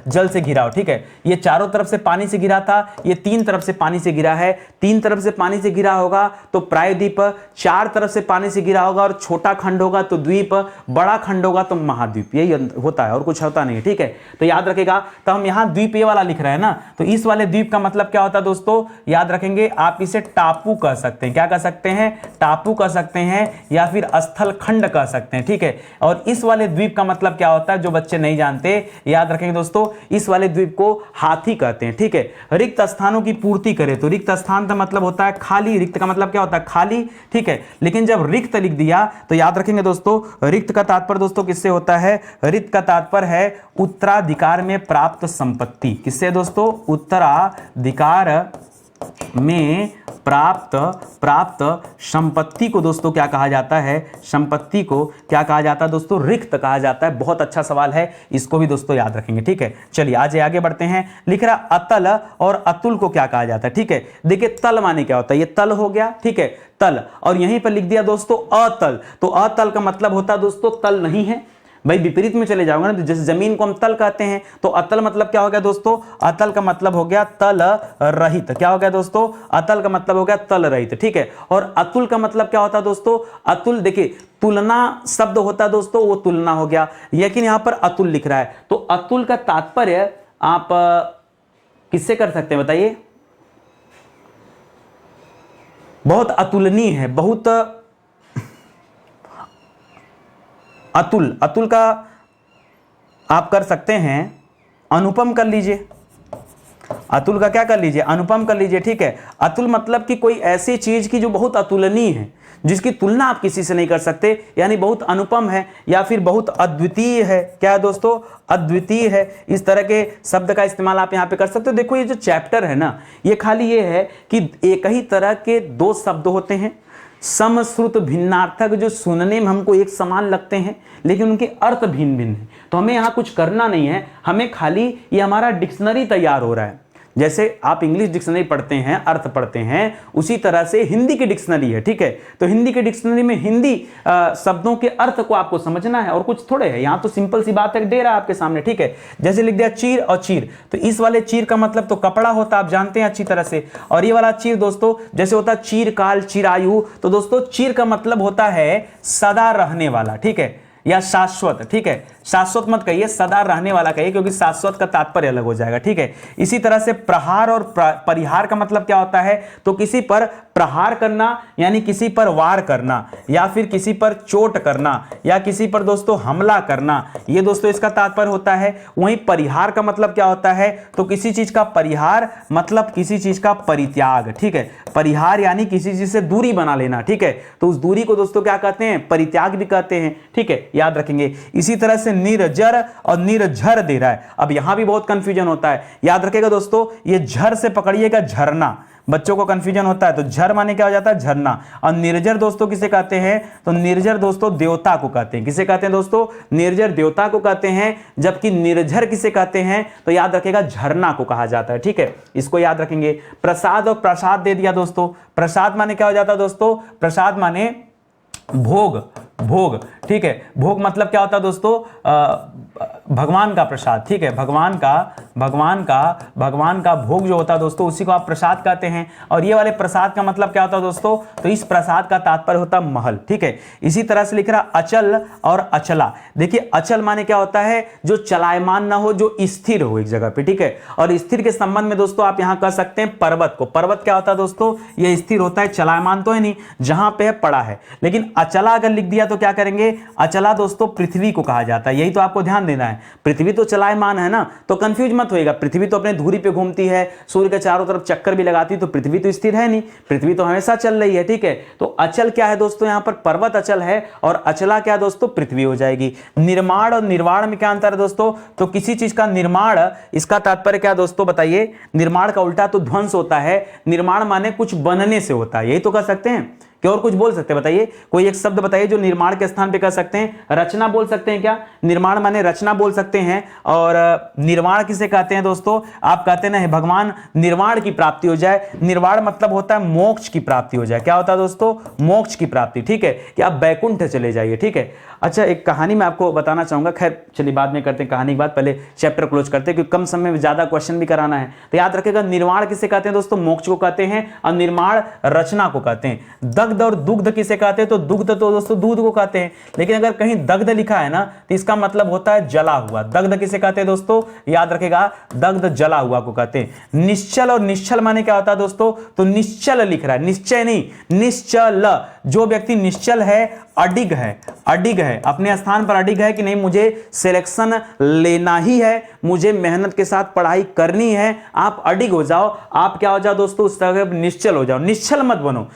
जल से घिरा हो, ठीक है। ये चारों तरफ से पानी से घिरा था, ये 3 तरफ से पानी से घिरा है। 3 तरफ से पानी से घिरा होगा तो प्रायद्वीप, 4 तरफ से पानी से घिरा होगा और छोटा खंड होगा तो द्वीप, बड़ा खंड होगा तो महाद्वीप। यही होता है और कुछ होता नहीं, ठीक है। तो याद रखिएगा, तो हम यहां द्वीप ये वाला लिख रहे हैं ना, तो इस वाले द्वीप का मतलब क्या होता है दोस्तों? याद रखेंगे, आप इसे टापू कह सकते हैं। क्या कह सकते हैं? टापू कह सकते हैं, या फिर स्थल खंड कह सकते हैं, ठीक है। और इस वाले द्वीप का मतलब क्या होता है, जो बच्चे नहीं जानते याद रखेंगे दोस्तों, इस वाले द्वीप को हाथी कहते हैं, ठीक है। रिक्त स्थानों की पूर्ति करें, तो रिक्त स्थान का मतलब होता है खाली, रिक्त का मतलब क्या होता है? खाली, ठीक है। लेकिन जब रिक्त लिख दिया तो याद रखेंगे दोस्तों, रिक्त का तात्पर्य दोस्तों किससे होता है? रिक्त का तात्पर्य है उत्तराधिकार में प्राप्त संपत्ति। किससे दोस्तों? उत्तराधिकार में प्राप्त संपत्ति को दोस्तों क्या कहा जाता है? संपत्ति को क्या कहा जाता है दोस्तों? रिक्त कहा जाता है। बहुत अच्छा सवाल है, इसको भी दोस्तों याद रखेंगे, ठीक है। चलिए आज आगे बढ़ते हैं। लिख रहा अतल और अतुल को क्या कहा जाता है, ठीक है। देखिए तल माने क्या होता है? ये तल हो गया, ठीक है, तल। और यहीं पर लिख दिया दोस्तों अतल, तो अतल का मतलब होता है दोस्तों तल नहीं है। भाई विपरीत में चले जाओगे ना, तो जैसे जमीन को हम तल कहते हैं, तो अतल मतलब क्या हो गया दोस्तों, अतल का मतलब हो गया तल रहित। क्या हो गया दोस्तों, अतल का मतलब हो गया तल रहित, ठीक है। और अतुल का मतलब क्या होता है दोस्तों, अतुल देखिए तुलना शब्द होता है दोस्तों, वो तुलना हो गया, लेकिन यहां पर अतुल लिख रहा है, तो अतुल का तात्पर्य आप किससे कर सकते हैं बताइए, बहुत अतुलनीय है, बहुत अतुल, अतुल का आप कर सकते हैं अनुपम कर लीजिए, अतुल का क्या कर लीजिए, अनुपम कर लीजिए, ठीक है। अतुल मतलब कि कोई ऐसी चीज की जो बहुत अतुलनीय है, जिसकी तुलना आप किसी से नहीं कर सकते, यानी बहुत अनुपम है या फिर बहुत अद्वितीय है। क्या है दोस्तों, अद्वितीय है। इस तरह के शब्द का इस्तेमाल आप यहां पे कर सकते हो। देखो ये जो चैप्टर है ना, ये खाली ये है कि एक ही तरह के दो शब्द होते हैं, समश्रुत भिन्नार्थक, जो सुनने में हमको एक समान लगते हैं लेकिन उनके अर्थ भिन्न भिन्न हैं। तो हमें यहाँ कुछ करना नहीं है, हमें खाली ये हमारा डिक्शनरी तैयार हो रहा है। जैसे आप इंग्लिश डिक्शनरी पढ़ते हैं, अर्थ पढ़ते हैं, उसी तरह से हिंदी की डिक्शनरी है, ठीक है। तो हिंदी की डिक्शनरी में हिंदी शब्दों के अर्थ को आपको समझना है और कुछ थोड़े है। यहाँ तो सिंपल सी बात है, दे रहा है आपके सामने, ठीक है। जैसे लिख दिया चीर और चीर, तो इस वाले चीर का मतलब तो कपड़ा होता है, आप जानते हैं अच्छी तरह से। और ये वाला चीर दोस्तों जैसे होता है चीरकाल, चिरायु, तो दोस्तों चीर का मतलब होता है सदा रहने वाला, ठीक है, या शाश्वत, ठीक है। शाश्वत मत कहिए, सदा रहने वाला कहिए, क्योंकि शाश्वत का तात्पर्य अलग हो जाएगा, ठीक है। इसी तरह से प्रहार और परिहार का मतलब क्या होता है, तो किसी पर प्रहार करना यानी किसी पर वार करना, या फिर किसी पर चोट करना, या किसी पर दोस्तों हमला करना, ये दोस्तों इसका तात्पर्य होता है। वहीं परिहार का मतलब क्या होता है, तो किसी चीज का परिहार मतलब किसी चीज का परित्याग, ठीक है। परिहार यानी किसी चीज से दूरी बना लेना, ठीक है। तो उस दूरी को दोस्तों क्या कहते हैं, परित्याग भी कहते हैं, ठीक है, याद रखेंगे। इसी तरह से निर्जर और निर्झर दे रहा है, अब यहां भी बहुत कंफ्यूजन होता है, याद रखेगा दोस्तों। ये झर से पकड़िएगा झरना, बच्चों को कंफ्यूजन होता है। तो झर माने क्या हो जाता है, झरना। और निर्जर दोस्तों किसे कहते हैं, तो निर्जर दोस्तों देवता को कहते हैं। किसे कहते हैं दोस्तों, निर्जर देवता को कहते हैं। जबकि निर्झर किसे कहते हैं, तो याद रखेगा झरना को कहा जाता है, ठीक है, इसको याद रखेंगे। प्रसाद और प्रसाद दे दिया दोस्तों। प्रसाद माने क्या हो जाता है दोस्तों, प्रसाद माने भोग, भोग, ठीक है। भोग मतलब क्या होता है दोस्तों, भगवान का प्रसाद, ठीक है। भगवान का भोग जो होता है दोस्तों, उसी को आप प्रसाद कहते हैं। और ये वाले प्रसाद का मतलब क्या होता है दोस्तों, तो इस प्रसाद का तात्पर्य होता है महल, ठीक है। इसी तरह से लिख रहा अचल और अचला। देखिए अचल माने क्या होता है, जो चलायमान ना हो, जो स्थिर हो एक जगह पे, ठीक है। और स्थिर के संबंध में दोस्तों आप यहां कह सकते हैं पर्वत को। पर्वत क्या होता है दोस्तों, ये स्थिर होता है, चलायमान तो है नहीं, जहां पे है पड़ा है। लेकिन अचला अगर लिख दिया तो क्या करेंगे, अचला दोस्तों पृथ्वी को कहा जाता है। यही तो आपको ध्यान देना है, पृथ्वी तो चलायमान है ना, तो कंफ्यूज मत होइएगा। पृथ्वी तो अपने धुरी पे घूमती है, सूर्य के चारों तरफ चक्कर भी लगाती है, तो पृथ्वी तो स्थिर है नहीं, पृथ्वी तो हमेशा चल रही है, ठीक है। तो अचल क्या है दोस्तों, यहां पर पर्वत अचल है, और अचला क्या दोस्तों, पृथ्वी हो जाएगी। निर्माण और निर्वाण में क्या अंतर है दोस्तों, तो किसी चीज का निर्माण, इसका तात्पर्य क्या दोस्तों बताइए, निर्माण का उल्टा तो ध्वंस होता है। निर्माण माने कुछ बनने से होता है, यही तो कह सकते हैं। क्या और कुछ बोल सकते हैं बताइए, कोई एक शब्द बताइए जो निर्माण के स्थान पे कह सकते हैं। रचना बोल सकते हैं क्या, निर्माण माने रचना बोल सकते हैं। और निर्वाण किसे कहते हैं दोस्तों, आप कहते हैं ना भगवान निर्वाण की प्राप्ति हो जाए। निर्वाण मतलब होता है मोक्ष की प्राप्ति हो जाए। क्या होता है दोस्तों, मोक्ष की प्राप्ति, ठीक है, कि आप बैकुंठ चले जाइए, ठीक है। अच्छा एक कहानी मैं आपको बताना चाहूंगा, खैर चलिए बाद में करते हैं कहानी की बात, पहले चैप्टर क्लोज करते हैं क्योंकि कम समय में ज्यादा क्वेश्चन भी कराना है। तो याद रखेगा निर्वाण किसे कहते हैं दोस्तों, मोक्ष को कहते हैं, और निर्माण रचना को कहते हैं। दग्ध और दुग्ध किसे कहते हैं, तो दुग्ध तो दोस्तों दूध को कहते हैं, लेकिन अगर कहीं दग्ध लिखा है ना तो इसका मतलब होता है जला हुआ। दग्ध किसे कहते हैं दोस्तों, याद रखेगा दग्ध जला हुआ को कहते हैं। निश्चल और निश्चल माने क्या होता है दोस्तों, तो निश्चल लिख रहा है, निश्चय नहीं, निश्चल। जो व्यक्ति निश्चल है, अडिग है, अडिग है, अपने स्थान पर अडिग है कि नहीं मुझे सिलेक्शन लेना ही है, मुझे मेहनत के साथ पढ़ाई करनी है, आप अडिग हो जाओ, आप क्या हो जाओ दोस्तों, उस तरह निश्चल हो जाओ, निश्चल मत बनो।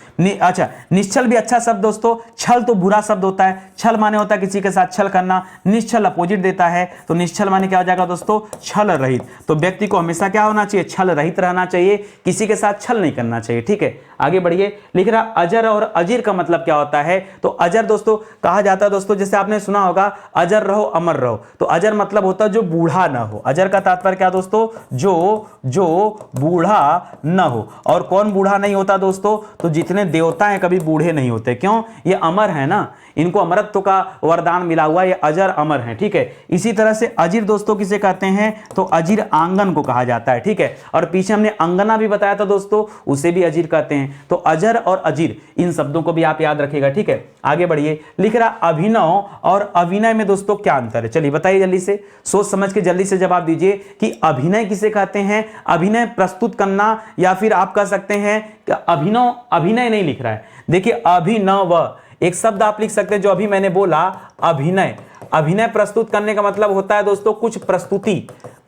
अच्छा निश्चल भी अच्छा शब्द दोस्तों, छल तो बुरा शब्द होता है। छल माने होता है किसी के साथ छल करना, निश्चल अपोजिट देता है, तो निश्चल माने क्या हो जाएगा दोस्तों, छल रहित। तो व्यक्ति को हमेशा क्या होना चाहिए, छल रहित रहना चाहिए, किसी के साथ छल नहीं करना चाहिए, ठीक है। आगे बढ़िए, लिख रहा अजर और अजीर का मतलब क्या होता है, तो अजर दोस्तों कहा जाता है दोस्तों, जैसे आपने सुना होगा अजर रहो अमर रहो, तो अजर मतलब होता है जो बूढ़ा ना हो। अजर का तात्पर्य क्या दोस्तों, जो बूढ़ा न हो। और कौन बूढ़ा नहीं होता दोस्तों, तो जितने देवता हैं कभी बूढ़े नहीं होते। क्यों, ये अमर है ना, इनको अमरत्व का वरदान मिला हुआ है, ये अजर अमर हैं, ठीक है। इसी तरह से अजीर दोस्तों किसे कहते हैं, तो अजीर आंगन को कहा जाता है, ठीक है। और पीछे हमने अंगना भी बताया था दोस्तों, उसे भी अजीर कहते हैं। तो अजर और अजीर, इन शब्दों को भी आप याद रखिएगा, ठीक है। आगे बढ़िए, लिख रहा अभिनव और अभिनय में दोस्तों क्या अंतर है, चलिए बताइए जल्दी से, सोच समझ के जल्दी से जवाब दीजिए कि अभिनय किसे कहते हैं। अभिनय प्रस्तुत करना, या फिर आप कह सकते हैं कि अभिनव, अभिनय नहीं लिख रहा है, देखिए अभिनव एक शब्द आप लिख सकते हैं जो अभी मैंने बोला, अभिनय। अभिनय प्रस्तुत करने का मतलब होता है दोस्तों कुछ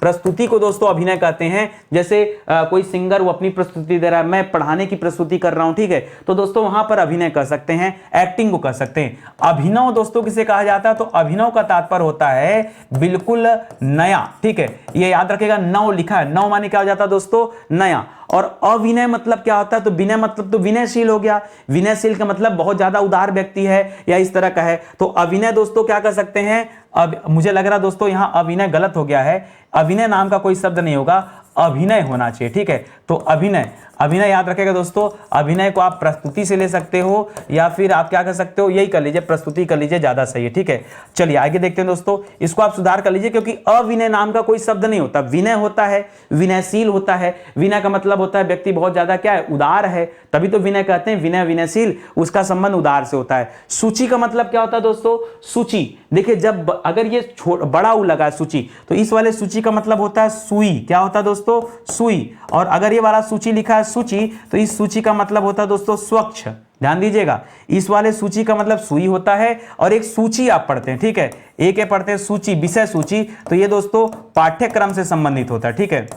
प्रस्तुति को दोस्तों अभिनय कहते हैं। जैसे कोई सिंगर वो अपनी प्रस्तुति दे रहा है, मैं पढ़ाने की प्रस्तुति कर रहा हूं, ठीक है, तो दोस्तों वहां पर अभिनय कर सकते हैं, एक्टिंग को कर सकते हैं। अभिनव दोस्तों किसे कहा जाता है, तो अभिनव का तात्पर्य होता है बिल्कुल नया, ठीक है, ये याद रखेगा, नव लिखा है, नव माने क्या हो जाता है दोस्तों, नया। और अविनय मतलब क्या होता है, तो विनय मतलब तो विनयशील हो गया, विनयशील का मतलब बहुत ज्यादा उदार व्यक्ति है या इस तरह का है। तो अविनय दोस्तों क्या कर सकते हैं, अब मुझे लग रहा दोस्तों यहां अविनय गलत हो गया है, अभिनय नाम का कोई शब्द नहीं होगा, अभिनय होना चाहिए, ठीक है। तो अभिनय, अभिनय याद रखेगा दोस्तों, अभिनय को आप प्रस्तुति से ले सकते हो या फिर आप क्या कर सकते हो, यही कर लीजिए, प्रस्तुति कर लीजिए, ज्यादा सही है, ठीक है। चलिए आगे देखते हैं दोस्तों, इसको आप सुधार कर लीजिए, क्योंकि अविनय नाम का कोई शब्द नहीं होता, विनय होता है, विनयशील होता है। विनय का मतलब होता है व्यक्ति बहुत ज्यादा क्या है, उदार है, तभी तो विनय कहते हैं, विनय विनयशील, उसका संबंध उदार से होता है। सूची का मतलब क्या होता है दोस्तों, सूची, देखिए जब अगर ये बड़ा उ लगा है सूची, तो इस वाले सूची का मतलब होता है सुई, क्या होता है दोस्तों, सुई। और अगर ये वाला सूची लिखा है सूची, तो इस सूची का मतलब होता है दोस्तों स्वच्छ, ध्यान दीजिएगा, इस वाले सूची का मतलब सुई होता है। और एक सूची आप पढ़ते हैं, ठीक है, एक पढ़ते हैं सूची, विषय सूची, तो ये दोस्तों पाठ्यक्रम से संबंधित होता है, ठीक है,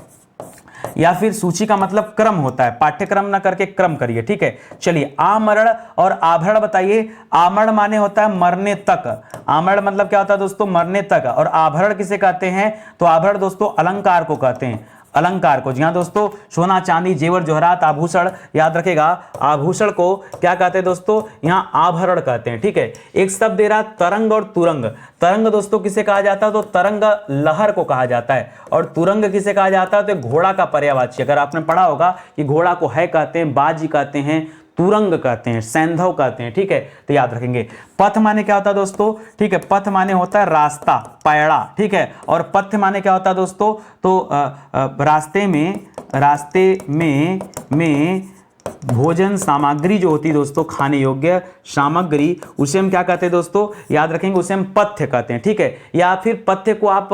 या फिर सूची का मतलब क्रम होता है, पाठ्यक्रम ना करके क्रम करिए, ठीक है। चलिए आमरण और आभरण बताइए। आमरण माने होता है मरने तक, आमरण मतलब क्या होता है दोस्तों, मरने तक। और आभरण किसे कहते हैं, तो आभरण दोस्तों अलंकार को कहते हैं, अलंकार को। जी हाँ दोस्तों, सोना चांदी जेवर जोहरात आभूषण, याद रखेगा, आभूषण को क्या कहते हैं दोस्तों, यहाँ आभरण कहते हैं, ठीक है। एक शब्द दे रहा तरंग और तुरंग। तरंग दोस्तों किसे कहा जाता है, तो तरंग लहर को कहा जाता है। और तुरंग किसे कहा जाता है, तो घोड़ा का पर्यायवाची। अगर आपने पढ़ा होगा कि घोड़ा को है कहते हैं, बाजी कहते हैं, तुरंग कहते हैं, सैंधव कहते हैं, ठीक है, तो याद रखेंगे। पथ माने क्या होता है दोस्तों, ठीक है, पथ माने होता है रास्ता, पैड़ा, ठीक है। और पथ माने क्या होता है दोस्तों, तो रास्ते में भोजन सामग्री जो होती है दोस्तों, खाने योग्य सामग्री, उसे हम क्या कहते हैं दोस्तों, याद रखेंगे, उसे हम पथ्य कहते हैं, ठीक है। या फिर पथ्य को आप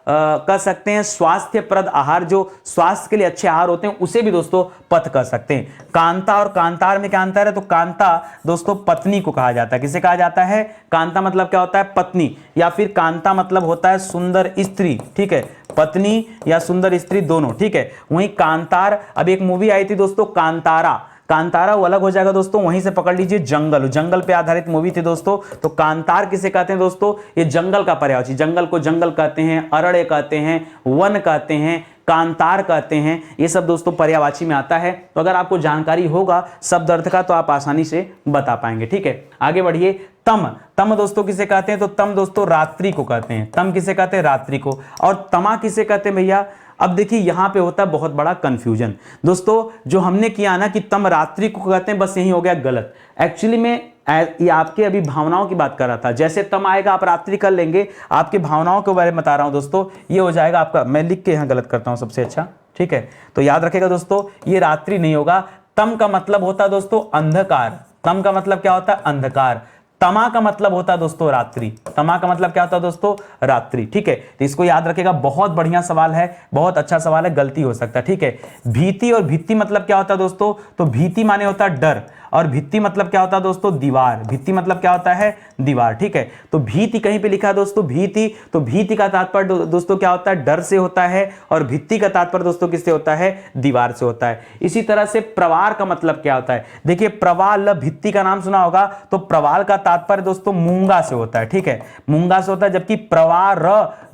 कह सकते हैं स्वास्थ्यप्रद आहार, जो स्वास्थ्य के लिए अच्छे आहार होते हैं, उसे भी दोस्तों पथ कह सकते हैं। कांता और कांतार में क्या अंतर है, तो कांता दोस्तों पत्नी को कहा जाता है। किसे कहा जाता है, कांता मतलब क्या होता है, पत्नी, या फिर कांता मतलब होता है सुंदर स्त्री, ठीक है, पत्नी या सुंदर स्त्री दोनों, ठीक है। वहीं कांतार, अब एक मूवी आई थी दोस्तों कांतारा, कांतारा वो अलग हो जाएगा दोस्तों, वहीं से पकड़ लीजिए जंगल, जंगल पे आधारित मूवी थी दोस्तों। तो कांतार किसे कहते हैं दोस्तों, ये जंगल का पर्यायवाची, जंगल को जंगल कहते हैं, अरण्य कहते हैं, वन कहते हैं, कांतार कहते हैं, ये सब दोस्तों पर्यायवाची में आता है। तो अगर आपको जानकारी होगा शब्द अर्थ का, तो आप आसानी से बता पाएंगे, ठीक है। आगे बढ़िए, तम, तम दोस्तों किसे कहते हैं, तो तम दोस्तों रात्रि को कहते हैं, तम किसे कहते हैं, रात्रि को। और तमा किसे कहते हैं भैया, अब देखिए यहां पे होता है बहुत बड़ा कंफ्यूजन दोस्तों। जो हमने किया ना कि तम रात्रि को कहते हैं, बस यही हो गया गलत। एक्चुअली में ये आपके अभी भावनाओं की बात कर रहा था, जैसे तम आएगा आप रात्रि कर लेंगे, आपकी भावनाओं के बारे में बता रहा हूं दोस्तों, ये हो जाएगा आपका, मैं लिख के यहां गलत करता हूं सबसे अच्छा, ठीक है। तो याद रखेगा दोस्तों, ये रात्रि नहीं होगा। तम का मतलब होता है दोस्तों अंधकार, तम का मतलब क्या होता है, अंधकार। तमा का मतलब होता है दोस्तों रात्रि, तमा का मतलब क्या होता है दोस्तों, रात्रि, ठीक है। तो इसको याद रखेगा, बहुत बढ़िया सवाल है, बहुत अच्छा सवाल है, गलती हो सकता है, ठीक है। भीति और भित्ति मतलब क्या होता है दोस्तों, तो भीति माने होता है डर, और भित्ति मतलब क्या होता है दोस्तों, दीवार। भित्ति मतलब क्या होता है, दीवार, ठीक है। तो भीति कहीं पे लिखा है दोस्तों भीति, तो भीति का तात्पर्य दोस्तों क्या होता है, डर से होता है, और भित्ति का तात्पर्य दोस्तों किससे होता है, दीवार से होता है। इसी तरह से प्रवार का मतलब क्या होता है, देखिए प्रवाल भित्ति का नाम सुना होगा, तो प्रवाल का तात्पर्य दोस्तों मूंगा से होता है, ठीक है, मूंगा से होता है। जबकि प्रवार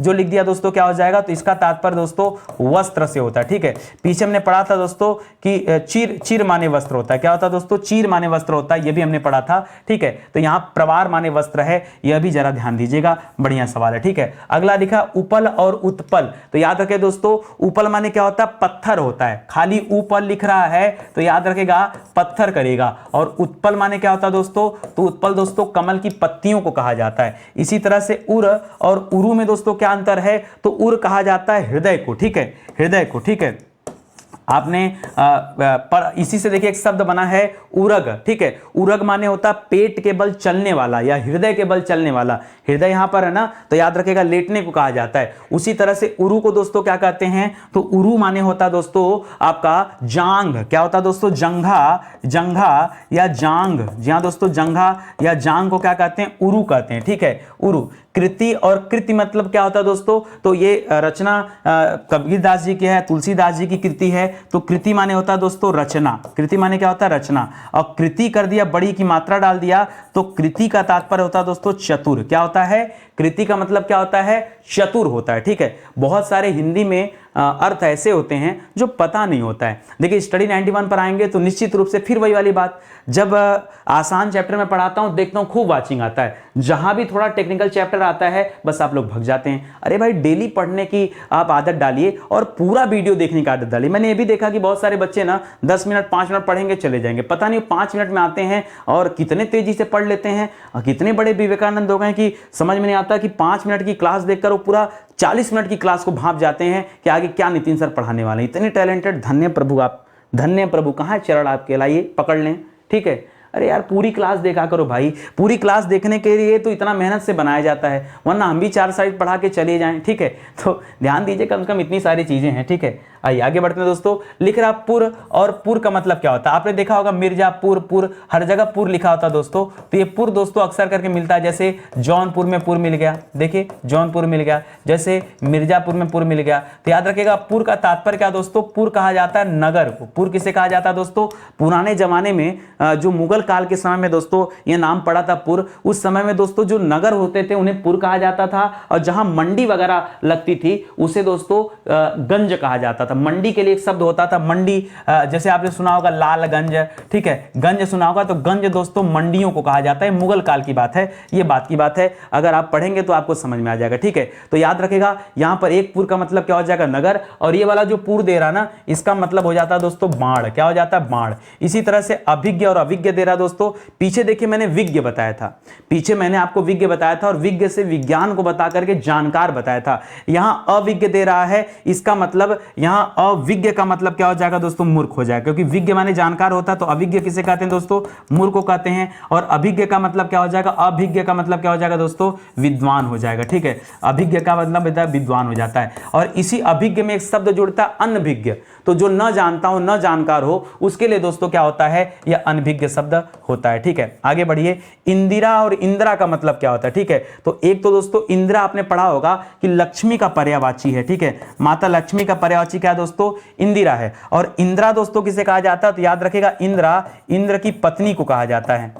जो लिख दिया दोस्तों क्या हो जाएगा, तो इसका तात्पर्य दोस्तों वस्त्र से होता है, ठीक है। पीछे हमने पढ़ा था दोस्तों कि चीर, चीर माने वस्त्र होता है, क्या होता है दोस्तों, चीर माने वस्त्र होता है, यह भी हमने पढ़ा था, ठीक है। तो यहां प्रवार माने वस्त्र है, यह भी जरा ध्यान दीजिएगा, बढ़िया सवाल है, ठीक है। अगला लिखा उपल और उत्पल, तो याद रखें दोस्तों, उपल माने क्या होता है, पत्थर होता है, खाली उपल लिख रहा है तो याद रखेगा पत्थर करेगा। और उत्पल माने क्या होता है दोस्तों, तो उत्पल दोस्तों कमल की पत्तियों को कहा जाता है। इसी तरह से उर और उरु में दोस्तों क्या अंतर है, तो उर कहा जाता है हृदय को, ठीक है, हृदय को, ठीक है। आपने पर इसी से देखिए एक शब्द बना है उरग, ठीक है। उरग माने होता है पेट के बल चलने वाला या हृदय के बल चलने वाला, हृदय यहां पर है ना, तो याद रखेगा लेटने को कहा जाता है। उसी तरह से उरु को दोस्तों क्या कहते हैं, तो उरु माने होता है दोस्तों आपका जांग, क्या होता है दोस्तों, जंघा, जंघा या जांग, जी हां दोस्तों, जंघा या जांग को क्या कहते हैं, उरु कहते हैं, ठीक है, उरु। कृति और कृति मतलब क्या होता है दोस्तों, तो ये रचना कबीरदास जी की है, तुलसीदास जी की कृति है, तो कृति माने होता है दोस्तों रचना, कृति माने क्या होता है, रचना। और कृति कर दिया, बड़ी की मात्रा डाल दिया, तो कृति का तात्पर्य होता है दोस्तों चतुर, क्या होता है, कृति का मतलब क्या होता है, चतुर होता है, ठीक है। बहुत सारे हिंदी में अर्थ ऐसे होते हैं जो पता नहीं होता है। देखिए स्टडी 91 पर आएंगे तो निश्चित रूप से फिर वही वाली बात, जब आसान चैप्टर में पढ़ाता हूं देखता हूं खूब वाचिंग आता है, जहां भी थोड़ा टेक्निकल चैप्टर आता है बस आप लोग भग जाते हैं। अरे भाई डेली पढ़ने की आप आदत डालिए और पूरा वीडियो देखने की आदत डालिए। मैंने ये भी देखा कि बहुत सारे बच्चे ना 10 मिनट 5 मिनट पढ़ेंगे चले जाएंगे, पता नहीं 5 मिनट में आते हैं और कितने तेजी से पढ़ लेते हैं, कितने बड़े विवेकानंद हो गए कि समझ में नहीं आता कि 5 मिनट की क्लास देखकर वो पूरा 40 मिनट की क्लास को भांप जाते हैं कि आगे क्या नितिन सर पढ़ाने वाले हैं। इतने टैलेंटेड, धन्य प्रभु आप, धन्य प्रभु, कहाँ है चरण आपके, लाइए पकड़ लें, ठीक है। अरे यार पूरी क्लास देखा करो भाई, पूरी क्लास देखने के लिए तो इतना मेहनत से बनाया जाता है, वरना हम भी 4 साइड पढ़ा के चले जाएं, ठीक है। तो ध्यान दीजिए, कम से कम इतनी सारी चीजें हैं, ठीक है। आइए आगे बढ़ते हैं दोस्तों। लिख रहा पुर, और पुर का मतलब क्या होता है, आपने देखा होगा मिर्जापुर, पुर, हर जगह पुर लिखा होता है दोस्तों। तो ये पुर दोस्तों अक्सर करके मिलता है, जैसे जौनपुर में पुर मिल गया, देखिए जौनपुर मिल गया, जैसे मिर्जापुर में पुर मिल गया। तो याद रखिएगा पुर का तात्पर्य क्या दोस्तों, पुर कहा जाता है नगर को। पुर किसे कहा जाता है दोस्तों, पुराने जमाने में जो मुगल काल के समय में दोस्तों ये नाम पड़ा था पुर, उस समय में दोस्तों जो नगर होते थे उन्हें पुर कहा जाता था, और जहां मंडी वगैरह लगती थी उसे दोस्तों गंज कहा जाता था। मंडी के लिए एक शब्द होता था मंडी, जैसे आपने सुना होगा लालगंज, ठीक है, गंज सुना होगा, तो गंज दोस्तों मंडियों को कहा जाता है। मुगल काल की बात है, ये बात की बात है, अगर आप पढ़ेंगे तो आपको समझ में आ जाएगा, ठीक है। तो याद रखेगा यहां पर एक पुर का मतलब क्या हो जाएगा, नगर, और ये वाला जो पुर दे रहा ना इसका मतलब हो जाता है दोस्तों बाढ़, क्या हो जाता है, बाढ़। इसी तरह से अभिज्ञ और अविज्ञ दे रहा दोस्तों, पीछे देखिए मैंने विज्ञ बताया था, पीछे मैंने आपको विज्ञ बताया था, और विज्ञ से विज्ञान को बता करके जानकार बताया था। यहां अविज्ञ दे रहा है, इसका मतलब यहां अविज्ञ का मतलब क्या हो जाएगा दोस्तों, मूर्ख हो जाएगा, क्योंकि विज्ञ माने जानकार होता है, तो अविज्ञ किसे कहते हैं दोस्तों, मूर्ख को कहते हैं। और अभिज्ञ का मतलब क्या हो जाएगा, अभिज्ञ का मतलब क्या हो जाएगा दोस्तों, विद्वान हो जाएगा, ठीक है। अभिज्ञ का मतलब विद्वान हो जाता है। और इसी अभिज्ञ में एक शब्द जुड़ता है अनभिज्ञ, तो जो न जानता हो, न जानकार हो, उसके लिए दोस्तों क्या होता है, यह अनभिज्ञ शब्द होता है, ठीक है। आगे बढ़िए। इंदिरा और इंदिरा का मतलब क्या होता है, ठीक है। तो एक तो दोस्तों इंदिरा आपने पढ़ा होगा कि लक्ष्मी का पर्यायवाची है, ठीक है, माता लक्ष्मी का पर्यायवाची क्या है दोस्तों, इंदिरा है। और इंदिरा दोस्तों किसे कहा जाता है, तो याद रखेगा इंदिरा इंद्र की पत्नी को कहा जाता है।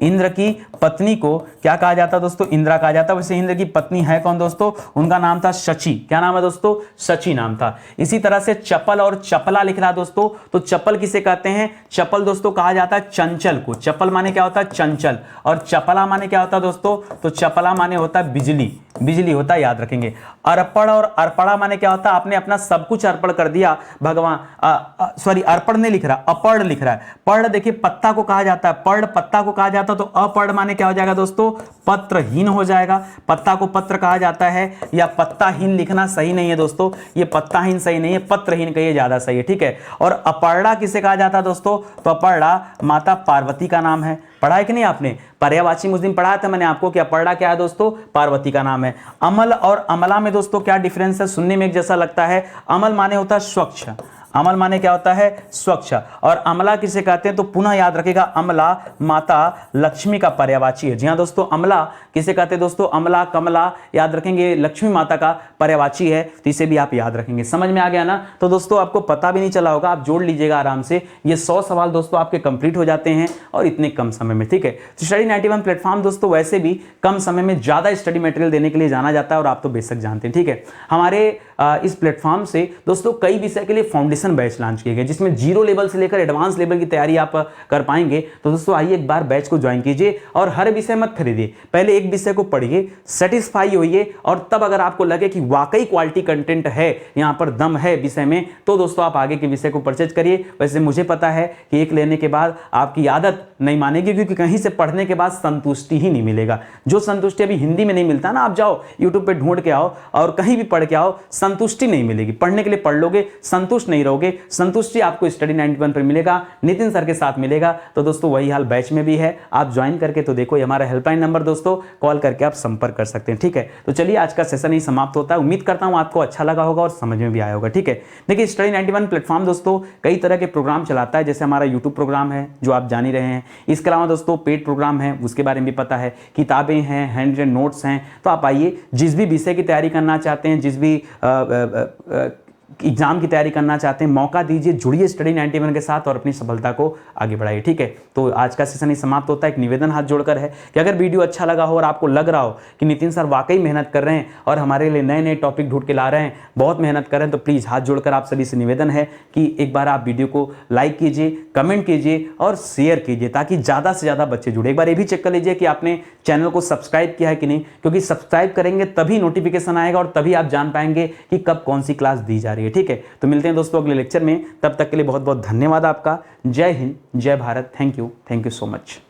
इंद्र की पत्नी को क्या कहा जाता है दोस्तों, इंदिरा कहा जाता है। वैसे इंद्र की पत्नी है कौन दोस्तों, उनका नाम था शची, क्या नाम है दोस्तों, शची नाम था। इसी तरह से चपल और चपला लिख रहा दोस्तों, तो चपल किसे कहते हैं, चपल दोस्तों कहा जाता है चंचल को। चपल माने क्या होता है, चंचल। और चपला माने क्या होता है दोस्तों, तो चपला माने होता है बिजली, बिजली होता है, याद रखेंगे। अर्पण और अर्पणा माने क्या होता है, आपने अपना सब कुछ अर्पण कर दिया भगवान, सॉरी अर्पण नहीं लिख रहा, अपर्ण लिख रहा है। पर्ण देखिए पत्ता को कहा जाता है, पर्ण पत्ता को कहा जाता है, तो अपर्ण माने क्या हो जाएगा दोस्तों, पत्रहीन हो जाएगा। पत्ता को पत्र कहा जाता है, या पत्ताहीन लिखना सही नहीं है दोस्तों, ये पत्ताहीन सही नहीं है, पत्रहीन कहिए ज्यादा सही है, ठीक है। और अपर्णा किसे कहा जाता है दोस्तों, तो अपर्णा माता पार्वती का नाम है। पढ़ा है कि नहीं आपने, पर्यायवाची उस दिन पढ़ाया था मैंने आपको कि अपर्णा क्या है दोस्तों, पार्वती का नाम है। अमल और अमला में दोस्तों क्या डिफरेंस है, सुनने में एक जैसा लगता है। अमल माने होता है स्वच्छ, अमल माने क्या होता है, स्वच्छ। और अमला किसे कहते हैं, तो पुनः याद रखेगा अमला माता लक्ष्मी का पर्यायवाची है। जी हाँ दोस्तों, अमला किसे कहते हैं दोस्तों, अमला, कमला, याद रखेंगे लक्ष्मी माता का पर्यायवाची है, तो इसे भी आप याद रखेंगे। समझ में आ गया ना। तो दोस्तों आपको पता भी नहीं चला होगा, आप जोड़ लीजिएगा आराम से। ये 100 सवाल दोस्तों आपके कंप्लीट हो जाते हैं और इतने कम समय में, ठीक है। तो स्टडी 91 प्लेटफॉर्म दोस्तों वैसे भी कम समय में ज्यादा स्टडी मटेरियल देने के लिए जाना जाता है और आप तो बेशक जानते हैं, ठीक है। हमारे इस प्लेटफॉर्म से दोस्तों कई विषय के लिए फाउंडेशन बैच लॉन्च किए गए, जिसमें जीरो लेवल से लेकर एडवांस लेवल की तैयारी आप कर पाएंगे। तो दोस्तों आइए एक बार बैच को ज्वाइन कीजिए और हर विषय मत खरीदिए, पहले एक विषय को पढ़िए, सेटिस्फाई होइए, और तब अगर आपको लगे कि वाकई क्वालिटी कंटेंट है, यहां पर दम है विषय में, तो दोस्तों आप आगे के विषय को परचेज करिए। वैसे मुझे पता है कि एक लेने के बाद आपकी आदत नहीं मानेगी, क्योंकि कहीं से पढ़ने के बाद संतुष्टि ही नहीं मिलेगा। जो संतुष्टि अभी हिंदी में नहीं मिलता ना, आप जाओ यूट्यूब पे ढूंढ के आओ और कहीं भी पढ़ के आओ, संतुष्टि नहीं मिलेगी। पढ़ने के लिए पढ़ लोगे, संतुष्ट नहीं रहोगे, संतुष्टि आपको स्टडी 91 पर मिलेगा, नितिन सर के साथ मिलेगा। तो दोस्तों वही हाल बैच में भी है, आप ज्वाइन करके तो देखो, ये हमारा हेल्पलाइन नंबर दोस्तों, कॉल करके आप संपर्क कर सकते हैं, ठीक है। तो चलिए आज का सेशन ही समाप्त होता है। उम्मीद करता हूं आपको अच्छा लगा होगा और समझ में भी आया होगा, ठीक है। देखिए स्टडी 91 प्लेटफॉर्म दोस्तों कई तरह के प्रोग्राम चलाता है, जैसे हमारा यूट्यूब प्रोग्राम है जो आप जान ही रहे हैं, इसके अलावा दोस्तों पेड प्रोग्राम है, उसके बारे में भी पता है, किताबें हैं, हैंड रिटन नोट्स हैं। तो आप आइए, जिस भी विषय की तैयारी करना चाहते हैं, जिस भी एग्जाम की तैयारी करना चाहते हैं, मौका दीजिए, जुड़िए स्टडी 91 के साथ और अपनी सफलता को आगे बढ़ाइए, ठीक है। तो आज का सेशन ही समाप्त होता है। एक निवेदन हाथ जोड़कर है कि अगर वीडियो अच्छा लगा हो और आपको लग रहा हो कि नितिन सर वाकई मेहनत कर रहे हैं और हमारे लिए नए नए टॉपिक ढूंढ के ला रहे हैं, बहुत मेहनत कर रहे हैं, तो प्लीज़ हाथ जोड़कर आप सभी से निवेदन है कि एक बार आप वीडियो को लाइक कीजिए, कमेंट कीजिए और शेयर कीजिए, ताकि ज़्यादा से ज़्यादा बच्चे जुड़े। एक बार ये भी चेक कर लीजिए कि आपने चैनल को सब्सक्राइब किया है कि नहीं, क्योंकि सब्सक्राइब करेंगे तभी नोटिफिकेशन आएगा और तभी आप जान पाएंगे कि कब कौन सी क्लास दी जा रही है, ठीक है। तो मिलते हैं दोस्तों अगले लेक्चर में, तब तक के लिए बहुत बहुत धन्यवाद आपका। जय हिंद, जय Bharat, thank you so much.